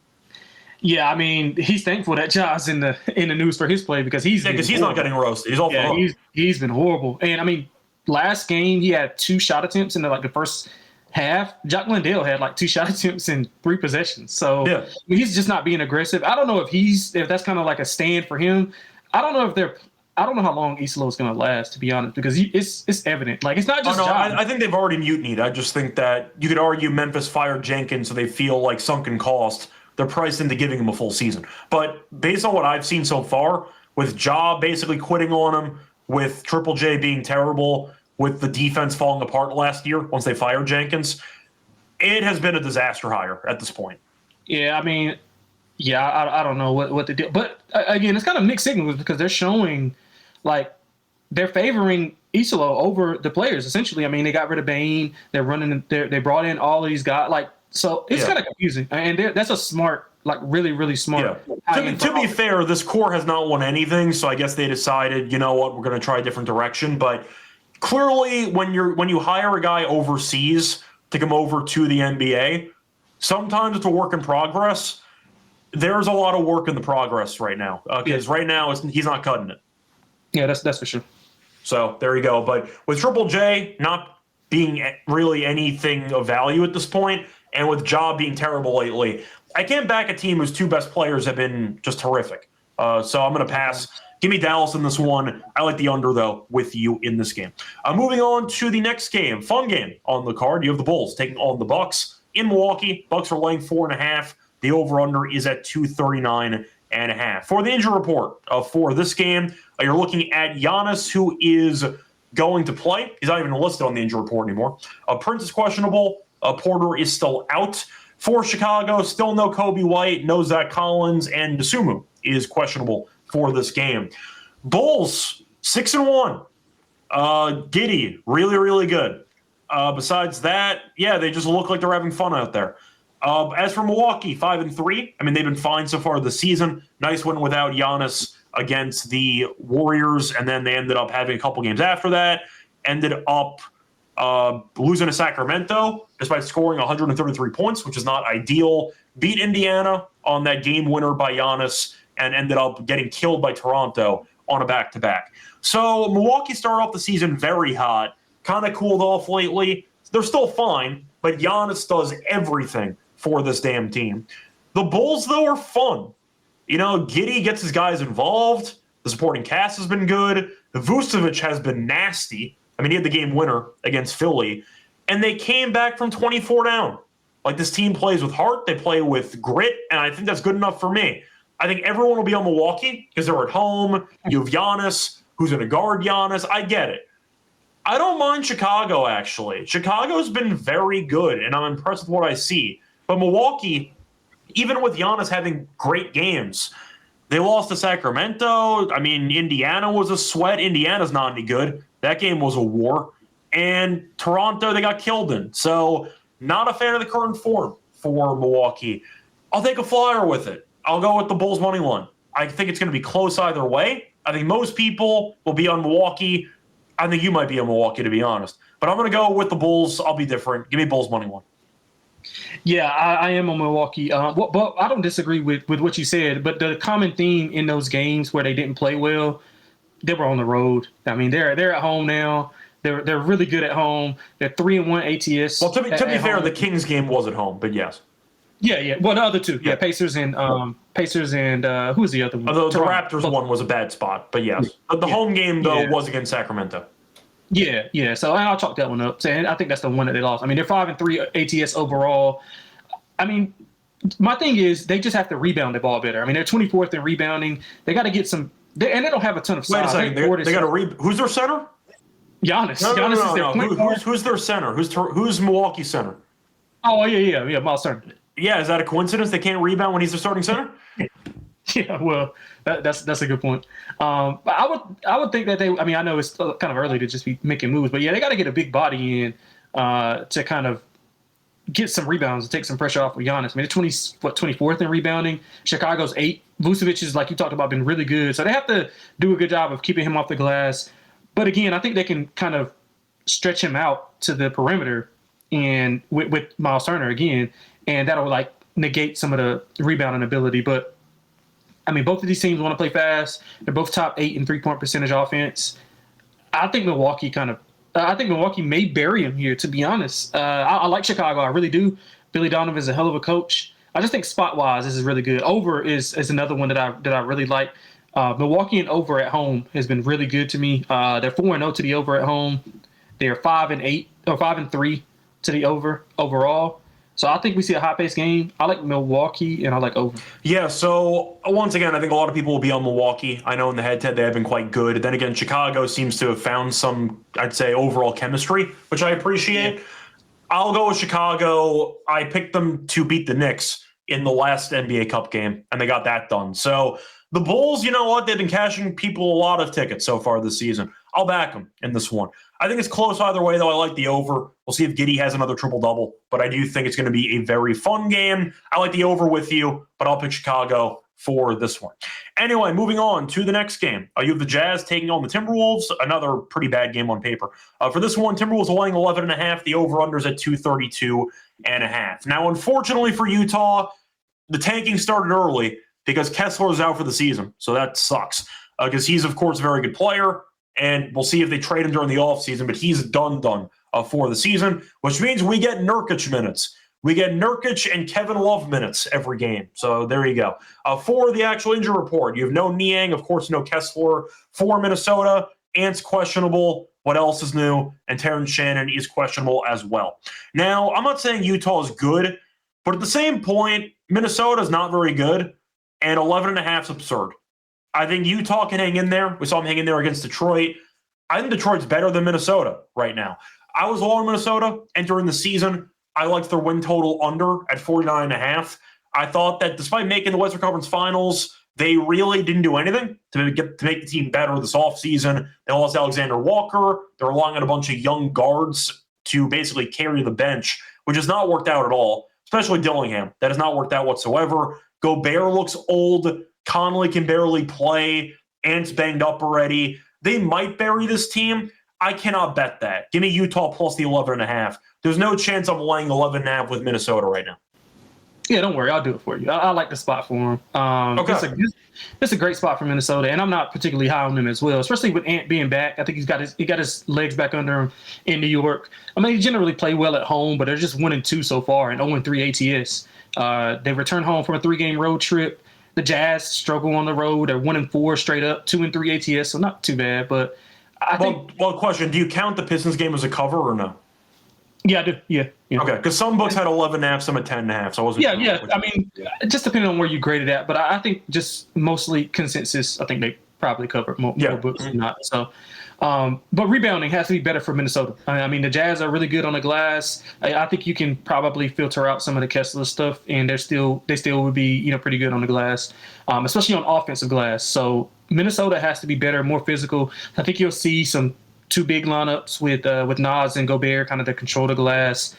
Yeah, I mean, he's thankful that Ja's in the news for his play because he's not getting roasted. He's awful. He's been horrible. And I mean, last game he had 2 shot attempts in the first half. Jock Landale had like 2 shot attempts in 3 possessions. So I mean, he's just not being aggressive. I don't know if that's kind of like a stand for him. I don't know how long Isolo is going to last, to be honest, because it's evident. Like, it's not just I think they've already mutinied. I just think that you could argue Memphis fired Jenkins, so they feel like sunken cost. They're priced into giving him a full season. But based on what I've seen so far, with Ja basically quitting on him, with Triple J being terrible, with the defense falling apart last year once they fired Jenkins, it has been a disaster hire at this point. Yeah, I mean, I don't know what to do. But, again, it's kind of mixed signals because they're showing, like, they're favoring Isolo over the players, essentially. I mean, they got rid of Bane. They brought in all of these guys. Like, so it's kind of confusing. And that's a smart, like really, really smart. Yeah. To be fair, this core has not won anything, so I guess they decided, you know what, we're going to try a different direction. But clearly, when you hire a guy overseas to come over to the NBA, sometimes it's a work in progress. There's a lot of work in the progress right now because right now he's not cutting it. Yeah, that's for sure. So there you go. But with Triple J not being really anything of value at this point, and with Ja being terrible lately, I can't back a team whose 2 best players have been just horrific. So I'm going to pass. Give me Dallas in this one. I like the under, though, with you in this game. Moving on to the next game. Fun game on the card. You have the Bulls taking on the Bucks in Milwaukee. Bucks are laying 4.5. The over-under is at 239.5. For the injury report for this game, you're looking at Giannis, who is going to play. He's not even listed on the injury report anymore. Prince is questionable. Porter is still out. For Chicago, still no Kobe White, no Zach Collins, and Dosunmu is questionable for this game. Bulls, 6-1. Giddy, really, really good. Besides that, they just look like they're having fun out there. As for Milwaukee, 5-3. I mean, they've been fine so far this season. Nice win without Giannis against the Warriors, and then they ended up having a couple games after that. Ended up losing to Sacramento despite scoring 133 points, which is not ideal. Beat Indiana on that game winner by Giannis and ended up getting killed by Toronto on a back-to-back. So Milwaukee started off the season very hot, kind of cooled off lately. They're still fine, but Giannis does everything for this damn team. The Bulls, though, are fun. You know, Giddy gets his guys involved. The supporting cast has been good. Vucevic has been nasty. I mean, he had the game winner against Philly. And they came back from 24 down. Like, this team plays with heart. They play with grit. And I think that's good enough for me. I think everyone will be on Milwaukee because they're at home. You have Giannis, who's going to guard Giannis. I get it. I don't mind Chicago, actually. Chicago's been very good, and I'm impressed with what I see. But Milwaukee, even with Giannis having great games, they lost to Sacramento. I mean, Indiana was a sweat. Indiana's not any good. That game was a war. And Toronto, they got killed in. So not a fan of the current form for Milwaukee. I'll take a flyer with it. I'll go with the Bulls money line. I think it's going to be close either way. I think most people will be on Milwaukee. I think you might be on Milwaukee, to be honest. But I'm going to go with the Bulls. I'll be different. Give me Bulls money line. Yeah, I am on Milwaukee. But I don't disagree with what you said. But the common theme in those games where they didn't play well, they were on the road. I mean, they're at home now. They're really good at home. They're 3-1 ATS. Well, to be fair, home. The Kings game was at home, but yes. Yeah. Well, the other two, Pacers and who's the other one? The Raptors one was a bad spot, but yes, the home game though was against Sacramento. Yeah. So I'll chalk that one up. And I think that's the one that they lost. I mean, they're 5-3 ATS overall. I mean, my thing is they just have to rebound the ball better. I mean, they're 24th in rebounding. They got to get some. And they don't have a ton of size. Wait a second. They got to who's their center? Giannis. No, Giannis is their point guard. Who's their center? Who's Milwaukee's center? Oh yeah. Miles Turner. Yeah, is that a coincidence? They can't rebound when he's the starting center? Yeah, well, that's a good point. But I would think that they. I mean, I know it's kind of early to just be making moves, but yeah, they got to get a big body in to kind of get some rebounds and take some pressure off of Giannis. I mean, they're 24th in rebounding. Chicago's 8th. Vucevic is, like you talked about, been really good, so they have to do a good job of keeping him off the glass. But again, I think they can kind of stretch him out to the perimeter and with Miles Turner again. And that'll like negate some of the rebounding ability. But I mean, both of these teams want to play fast. They're both top 8 in 3-point percentage offense. I think Milwaukee may bury him here, to be honest. I like Chicago. I really do. Billy Donovan's a hell of a coach. I just think spot-wise, this is really good. Over is another one that I really like. Milwaukee and over at home has been really good to me. They're 4-0 to the over at home. They're 5-8 or 5-3 to the over overall. So I think we see a high-paced game. I like Milwaukee, and I like over. Yeah, so once again, I think a lot of people will be on Milwaukee. I know in the head-to-head they have been quite good. Then again, Chicago seems to have found some, I'd say, overall chemistry, which I appreciate. Yeah. I'll go with Chicago. I picked them to beat the Knicks in the last NBA Cup game, and they got that done. So the Bulls, you know what? They've been cashing people a lot of tickets so far this season. I'll back them in this one. I think it's close either way, though. I like the over. We'll see if Giddey has another triple-double, but I do think it's going to be a very fun game. I like the over with you, but I'll pick Chicago for this one. Anyway, moving on to the next game. You have the Jazz taking on the Timberwolves, another pretty bad game on paper. For this one, Timberwolves are laying 11.5. The over-under's at 232.5. Now, unfortunately for Utah, the tanking started early because Kessler's out for the season, so that sucks because he's, of course, a very good player. And we'll see if they trade him during the offseason, but he's done for the season, which means we get Nurkic minutes. We get Nurkic and Kevin Love minutes every game. So there you go. For the actual injury report, you have no Niang, of course, no Kessler. For Minnesota, Ant's questionable. What else is new? And Terrence Shannon is questionable as well. Now, I'm not saying Utah is good, but at the same point, Minnesota is not very good, and 11.5 is absurd. I think Utah can hang in there. We saw them hang in there against Detroit. I think Detroit's better than Minnesota right now. I was low on Minnesota entering the season. I liked their win total under at 49.5. I thought that despite making the Western Conference Finals, they really didn't do anything to make the team better this offseason. They lost Alexander Walker. They're relying on a bunch of young guards to basically carry the bench, which has not worked out at all, especially Dillingham. That has not worked out whatsoever. Gobert looks old. Conley can barely play. Ant's banged up already. They might bury this team. I cannot bet that. Give me Utah plus the 11.5. There's no chance I'm laying 11.5 with Minnesota right now. Yeah, don't worry. I'll do it for you. I like the spot for him. Okay. It's a great spot for Minnesota, and I'm not particularly high on them as well, especially with Ant being back. I think he got his legs back under him in New York. I mean, he generally play well at home, but they're just 1-2 so far and 0-3 ATS. They returned home from a 3-game road trip. The Jazz struggle on the road. They're 1-4 straight up, 2-3 ATS, so not too bad. But I think. Well, question: do you count the Pistons game as a cover or no? Yeah, I do. Yeah. Okay, because some books had 11.5, some had 10.5. So I wasn't. Yeah. I mean, just depending on where you grade it at, but I think just mostly consensus. I think probably cover more books than not. So, but rebounding has to be better for Minnesota. I mean, the Jazz are really good on the glass. I think you can probably filter out some of the Kessler stuff, and they still would be pretty good on the glass, especially on offensive glass. So Minnesota has to be better, more physical. I think you'll see some two big lineups with Nas and Gobert kind of to control the glass.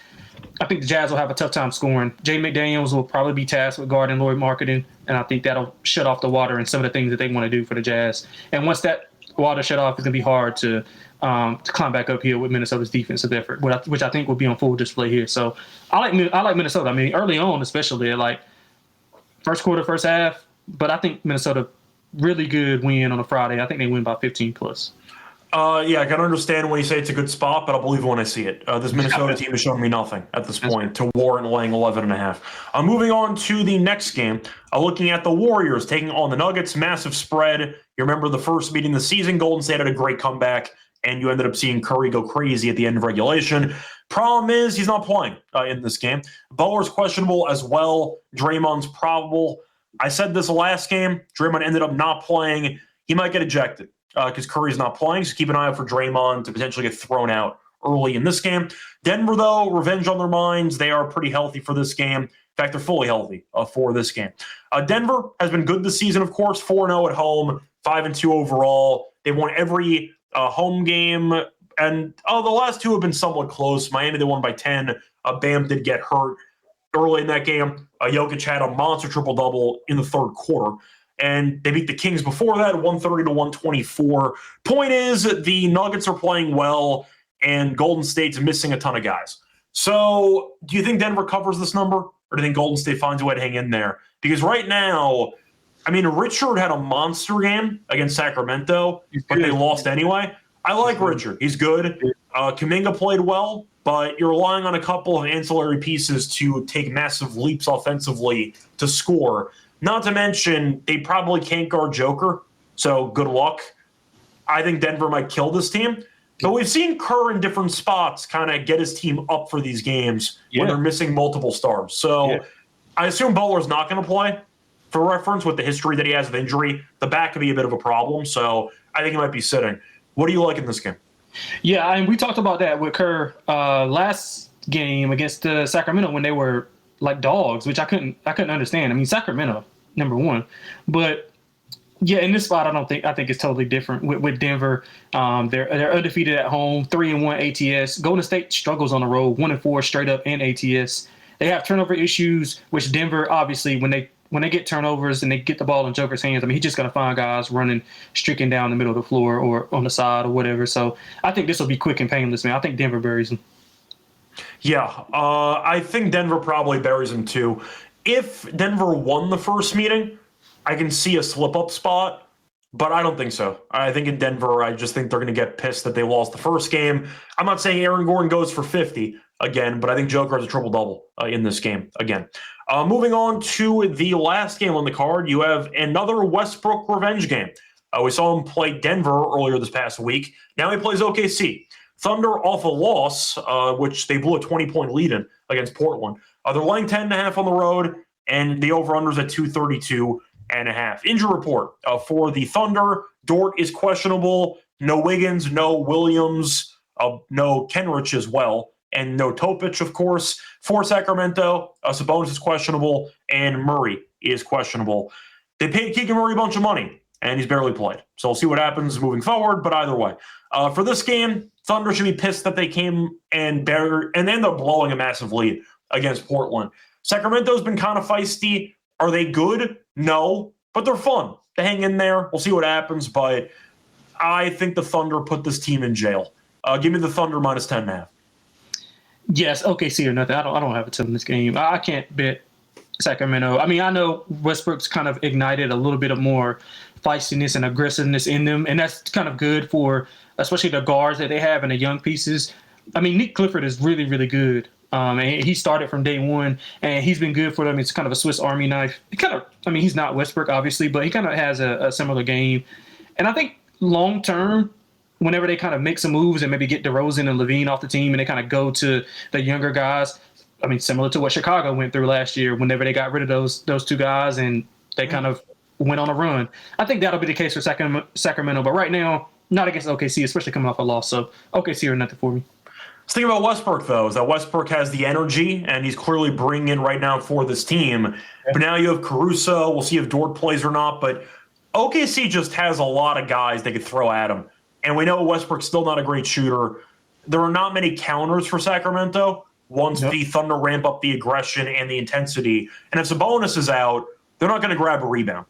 I think the Jazz will have a tough time scoring. Jay McDaniels will probably be tasked with guarding Lloyd Marketing, and I think that'll shut off the water and some of the things that they want to do for the Jazz. And once that water shut off, it's going to be hard to climb back up here with Minnesota's defensive effort, which I think will be on full display here. So I like Minnesota. I mean, early on, especially like first quarter, first half, but I think Minnesota really good win on a Friday. I think they win by 15 plus. Yeah, I can understand when you say it's a good spot, but I'll believe it when I see it. This Minnesota team has shown me nothing at this point to warrant laying 11.5. Moving on to the next game, looking at the Warriors taking on the Nuggets, massive spread. You remember the first meeting of the season, Golden State had a great comeback, and you ended up seeing Curry go crazy at the end of regulation. Problem is, he's not playing in this game. Butler's questionable as well. Draymond's probable. I said this last game. Draymond ended up not playing. He might get ejected because Curry's not playing, so keep an eye out for Draymond to potentially get thrown out early in this game. Denver, though, revenge on their minds. They are pretty healthy for this game. In fact, they're fully healthy for this game. Denver has been good this season, of course, 4-0 at home, 5-2 overall. They won every home game, and the last two have been somewhat close. Miami, they won by 10. Bam did get hurt early in that game. Jokic had a monster triple-double in the third quarter. And they beat the Kings before that, 130-124. Point is, the Nuggets are playing well, and Golden State's missing a ton of guys. So do you think Denver covers this number, or do you think Golden State finds a way to hang in there? Because right now, I mean, Richard had a monster game against Sacramento, but they lost anyway. I like Richard. He's good. Kuminga played well, but you're relying on a couple of ancillary pieces to take massive leaps offensively to score. Not to mention, they probably can't guard Joker, so good luck. I think Denver might kill this team. But we've seen Kerr in different spots kind of get his team up for these games when they're missing multiple stars. So I assume Butler's not going to play. For reference, with the history that he has of injury, the back could be a bit of a problem. So I think he might be sitting. What do you like in this game? Yeah, and we talked about that with Kerr last game against Sacramento when they were like dogs, which I couldn't understand. I mean, Sacramento, number one, but yeah, in this spot, I think it's totally different with Denver. They're undefeated at home, 3-1 ATS. Golden State struggles on the road, 1-4 straight up in ATS. They have turnover issues, which Denver obviously when they get turnovers and they get the ball in Joker's hands, I mean, he's just gonna find guys running, streaking down the middle of the floor or on the side or whatever. So I think this will be quick and painless, man. I think Denver buries him. Yeah, I think Denver probably buries him too. If Denver won the first meeting, I can see a slip-up spot, but I don't think so. I think in Denver, I just think they're going to get pissed that they lost the first game. I'm not saying Aaron Gordon goes for 50 again, but I think Joker has a triple-double in this game again. Moving on to the last game on the card, you have another Westbrook revenge game. We saw him play Denver earlier this past week. Now he plays OKC. Thunder off a loss, which they blew a 20-point lead in against Portland. They're laying 10.5 on the road, and the over-under's at 232.5. Injury report for the Thunder. Dort is questionable. No Wiggins, no Williams, no Kenrich as well, and no Topic, of course. For Sacramento, Sabonis is questionable, and Murray is questionable. They paid Keegan Murray a bunch of money, and he's barely played. So we'll see what happens moving forward, but either way. For this game, Thunder should be pissed that they came and ended up blowing a massive lead against Portland. Sacramento's been kind of feisty. Are they good? No, but they're fun to hang in there. We'll see what happens, but I think the Thunder put this team in jail. Give me the Thunder minus 10.5. Yes, OKC or nothing. I don't have a team in this game. I can't bet Sacramento. I mean, I know Westbrook's kind of ignited a little bit of more feistiness and aggressiveness in them, and that's kind of good for especially the guards that they have and the young pieces. I mean, Nick Clifford is really, really good. And he started from day one, and he's been good for them. It's kind of a Swiss Army knife. He's not Westbrook, obviously, but he kind of has a similar game. And I think long term, whenever they kind of make some moves and maybe get DeRozan and Levine off the team and they kind of go to the younger guys, I mean, similar to what Chicago went through last year whenever they got rid of those two guys and they kind of went on a run. I think that'll be the case for Sacramento, but right now, not against OKC, especially coming off a loss. So OKC are nothing for me. The thing about Westbrook, though, is that Westbrook has the energy, and he's clearly bringing it right now for this team. Yeah. But now you have Caruso. We'll see if Dort plays or not. But OKC just has a lot of guys they could throw at him. And we know Westbrook's still not a great shooter. There are not many counters for Sacramento once the Thunder ramp up the aggression and the intensity. And if Sabonis is out, they're not going to grab a rebound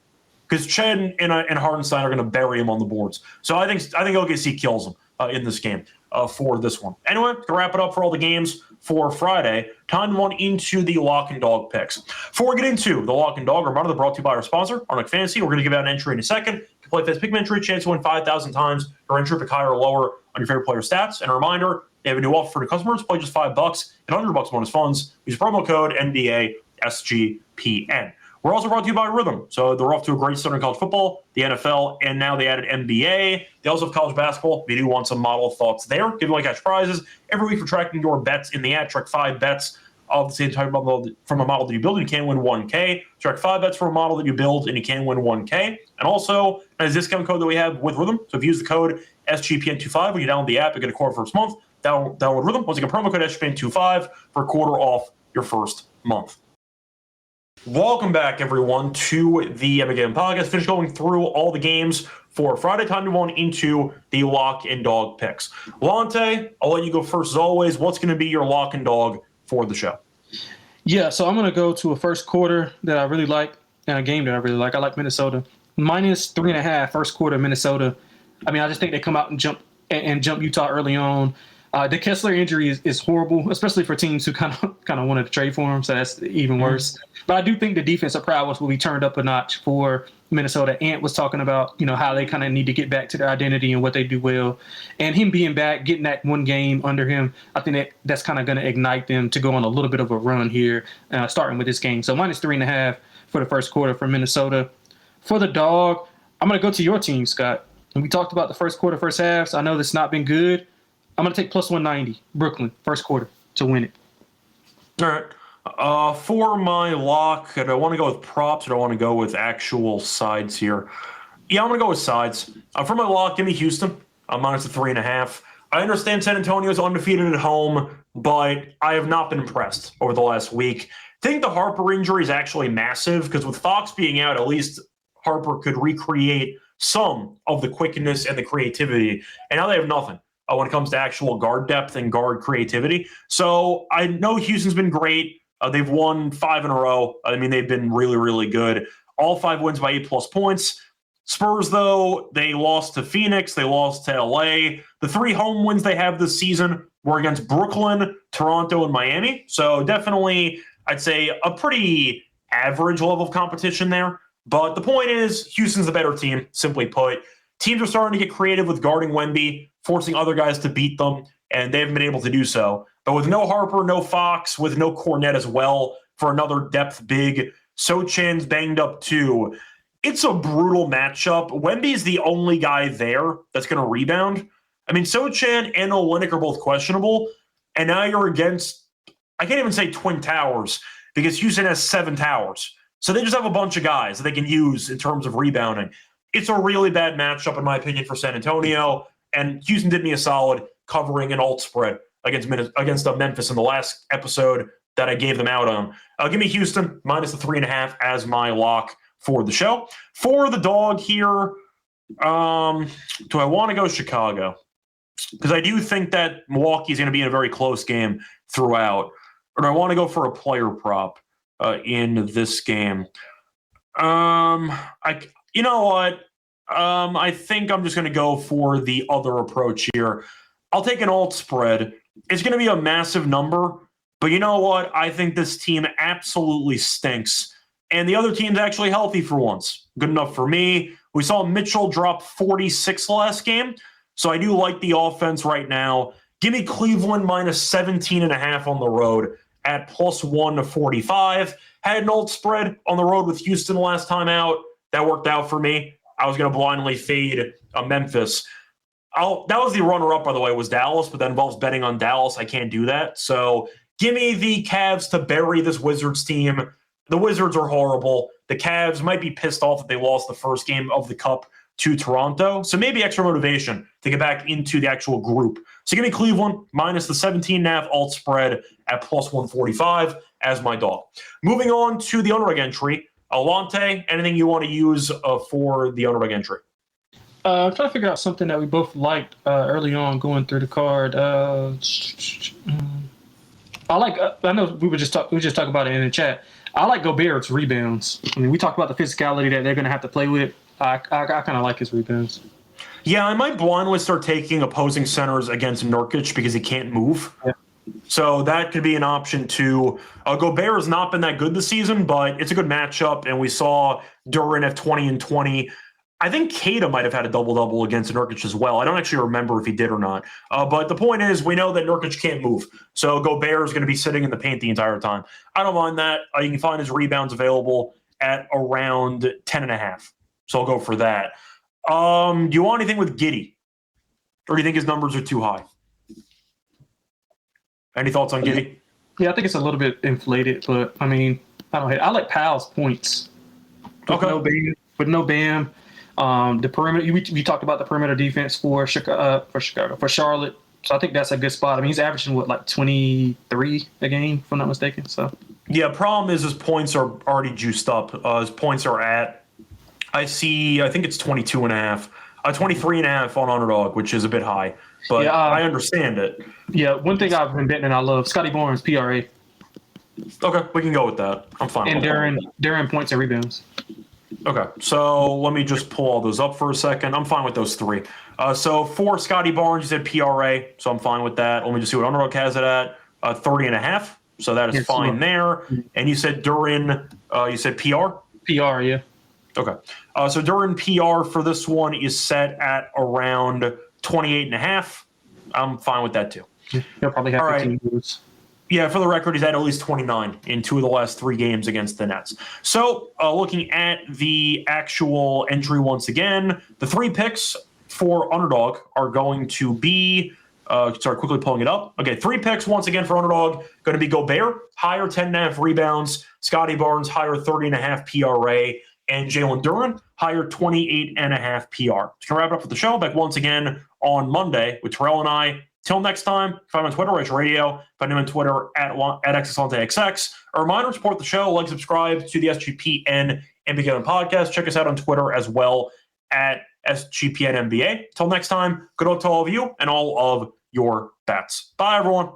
because Ched and Hartenstein are going to bury him on the boards. So I think OKC kills him in this game. For this one. Anyway, to wrap it up for all the games for Friday, time to run into the lock and dog picks. Before we get into the lock and dog, reminder, brought to you by our sponsor, Arnold Fantasy. We're going to give out an entry in a second. To play Fast Pick Entry, chance to win 5,000 times. Your entry pick higher or lower on your favorite player stats. And a reminder, they have a new offer for new customers. Play just $5 and $100 bonus funds. Use promo code NBA SGPN. We're also brought to you by Rhythm. So they're off to a great start in college football, the NFL, and now they added NBA. They also have college basketball. If you do want some model thoughts there, give away cash prizes every week for tracking your bets in the ad. Track 5 bets of the same type of from a model that you build, and you can win 1K. Track 5 bets from a model that you build, and you can win 1K. And also, there's a discount code that we have with Rhythm. So if you use the code SGPN25 when you download the app, you get a quarter first month. Download Rhythm. Once again, promo code SGPN25 for a quarter off your first month. Welcome back, everyone, to the NBA podcast. Finish going through all the games for Friday. Time to run into the lock and dog picks. Lonte, I'll let you go first as always. What's going to be your lock and dog for the show? Yeah, so I'm going to go to a first quarter that I really like and a game that I really like. I like Minnesota. -3.5 first quarter Minnesota. I mean, I just think they come out and jump Utah early on. The Kessler injury is horrible, especially for teams who kind of wanted to trade for him, so that's even worse. But I do think the defensive prowess will be turned up a notch for Minnesota. Ant was talking about, how they kind of need to get back to their identity and what they do well. And him being back, getting that one game under him, I think that's kind of going to ignite them to go on a little bit of a run here, starting with this game. So -3.5 for the first quarter for Minnesota. For the dog, I'm going to go to your team, Scott. And we talked about the first quarter, first halves. I know that's not been good. I'm going to take +190, Brooklyn, first quarter, to win it. All right. For my lock, do I want to go with props or do I want to go with actual sides here? Yeah, I'm going to go with sides. For my lock, give me Houston, -3.5. I understand San Antonio is undefeated at home, but I have not been impressed over the last week. I think the Harper injury is actually massive because with Fox being out, at least Harper could recreate some of the quickness and the creativity, and now they have nothing when it comes to actual guard depth and guard creativity. So I know Houston's been great. They've won 5 in a row. I mean, they've been really, really good. All 5 wins by 8+ points. Spurs, though, they lost to Phoenix. They lost to LA. The 3 home wins they have this season were against Brooklyn, Toronto, and Miami. So definitely, I'd say a pretty average level of competition there. But the point is, Houston's the better team, simply put. Teams are starting to get creative with guarding Wemby, forcing other guys to beat them, and they haven't been able to do so. But with no Harper, no Fox, with no Cornette as well for another depth big, Sochan's banged up too. It's a brutal matchup. Wemby's the only guy there that's going to rebound. I mean, Sochan and Olynyk are both questionable, and now you're against, I can't even say Twin Towers, because Houston has 7 towers. So they just have a bunch of guys that they can use in terms of rebounding. It's a really bad matchup, in my opinion, for San Antonio. And Houston did me a solid covering an alt spread against Memphis in the last episode that I gave them out on. Give me Houston -3.5 as my lock for the show. For the dog here, do I want to go Chicago? Because I do think that Milwaukee is going to be in a very close game throughout. Or do I want to go for a player prop in this game? You know what? I think I'm just going to go for the other approach here. I'll take an alt spread. It's going to be a massive number, but you know what? I think this team absolutely stinks, and the other team's actually healthy for once. Good enough for me. We saw Mitchell drop 46 last game, so I do like the offense right now. Give me Cleveland -17.5 on the road at +145. Had an alt spread on the road with Houston last time out. That worked out for me. I was going to blindly fade Memphis. That was the runner-up, by the way, was Dallas, but that involves betting on Dallas. I can't do that. So give me the Cavs to bury this Wizards team. The Wizards are horrible. the Cavs might be pissed off that they lost the first game of the Cup to Toronto. So maybe extra motivation to get back into the actual group. So give me Cleveland minus the 17.5 alt spread at plus 145 as my dog. Moving on to the underdog entry. Lonte, anything you want to use for the underdog entry? I'm trying to figure out something that we both liked early on going through the card. I know we just talked about it in the chat. I like Gobert's rebounds. I mean, we talked about the physicality that they're going to have to play with. I kind of like his rebounds. Yeah, I might blindly start taking opposing centers against Nurkic because he can't move. Yeah. So that could be an option too. Gobert has not been that good this season, but it's a good matchup. And we saw Duran have 20 and 20. I think Keita might have had a double-double against Nurkic as well. I don't actually remember if he did or not. But the point is, we know that Nurkic can't move. So Gobert is going to be sitting in the paint the entire time. I don't mind that. You can find his rebounds available at around 10.5. So I'll go for that. Do you want anything with Giddey? Or do you think his numbers are too high? Any thoughts on Giddey? Yeah, I think it's a little bit inflated, but I mean, I don't hate. I like Powell's points. With no Bam. The perimeter. We talked about the perimeter defense for Charlotte. So I think that's a good spot. I mean, he's averaging like 23 a game, if I'm not mistaken. So yeah, problem is his points are already juiced up. His points are at I think it's 22.5, 23.5 on underdog, which is a bit high, but yeah, I understand it. Yeah, one thing I've been betting and I love Scotty Barnes PRA. Okay, we can go with that. I'm fine. And Duran points and rebounds. Okay, so let me just pull all those up for a second. I'm fine with those three. So for Scotty Barnes, you said PRA, so I'm fine with that. Let me just see what underdog has it at 30.5. So that is fine there. And you said Duran, you said PR? PR, yeah. Okay. So Duran PR for this one is set at around 28.5. I'm fine with that too. He'll probably have 15 moves. Yeah, for the record, he's had at least 29 in 2 of the last 3 games against the Nets. So looking at the actual entry once again, the 3 picks for underdog are going to be quickly pulling it up. Okay, 3 picks once again for underdog. Going to be Gobert, higher 10.5 rebounds. Scotty Barnes, higher 30.5 PRA. And Jalen Duran, higher 28.5 PR. Just going to wrap it up with the show. Back once again on Monday with Terrell and I. Till next time, find me on Twitter, Rich Radio. Find him on Twitter at XXLonteXX. A reminder, support the show. Like, subscribe to the SGPN NBA podcast. Check us out on Twitter as well at SGPN NBA. Till next time, good luck to all of you and all of your bets. Bye, everyone.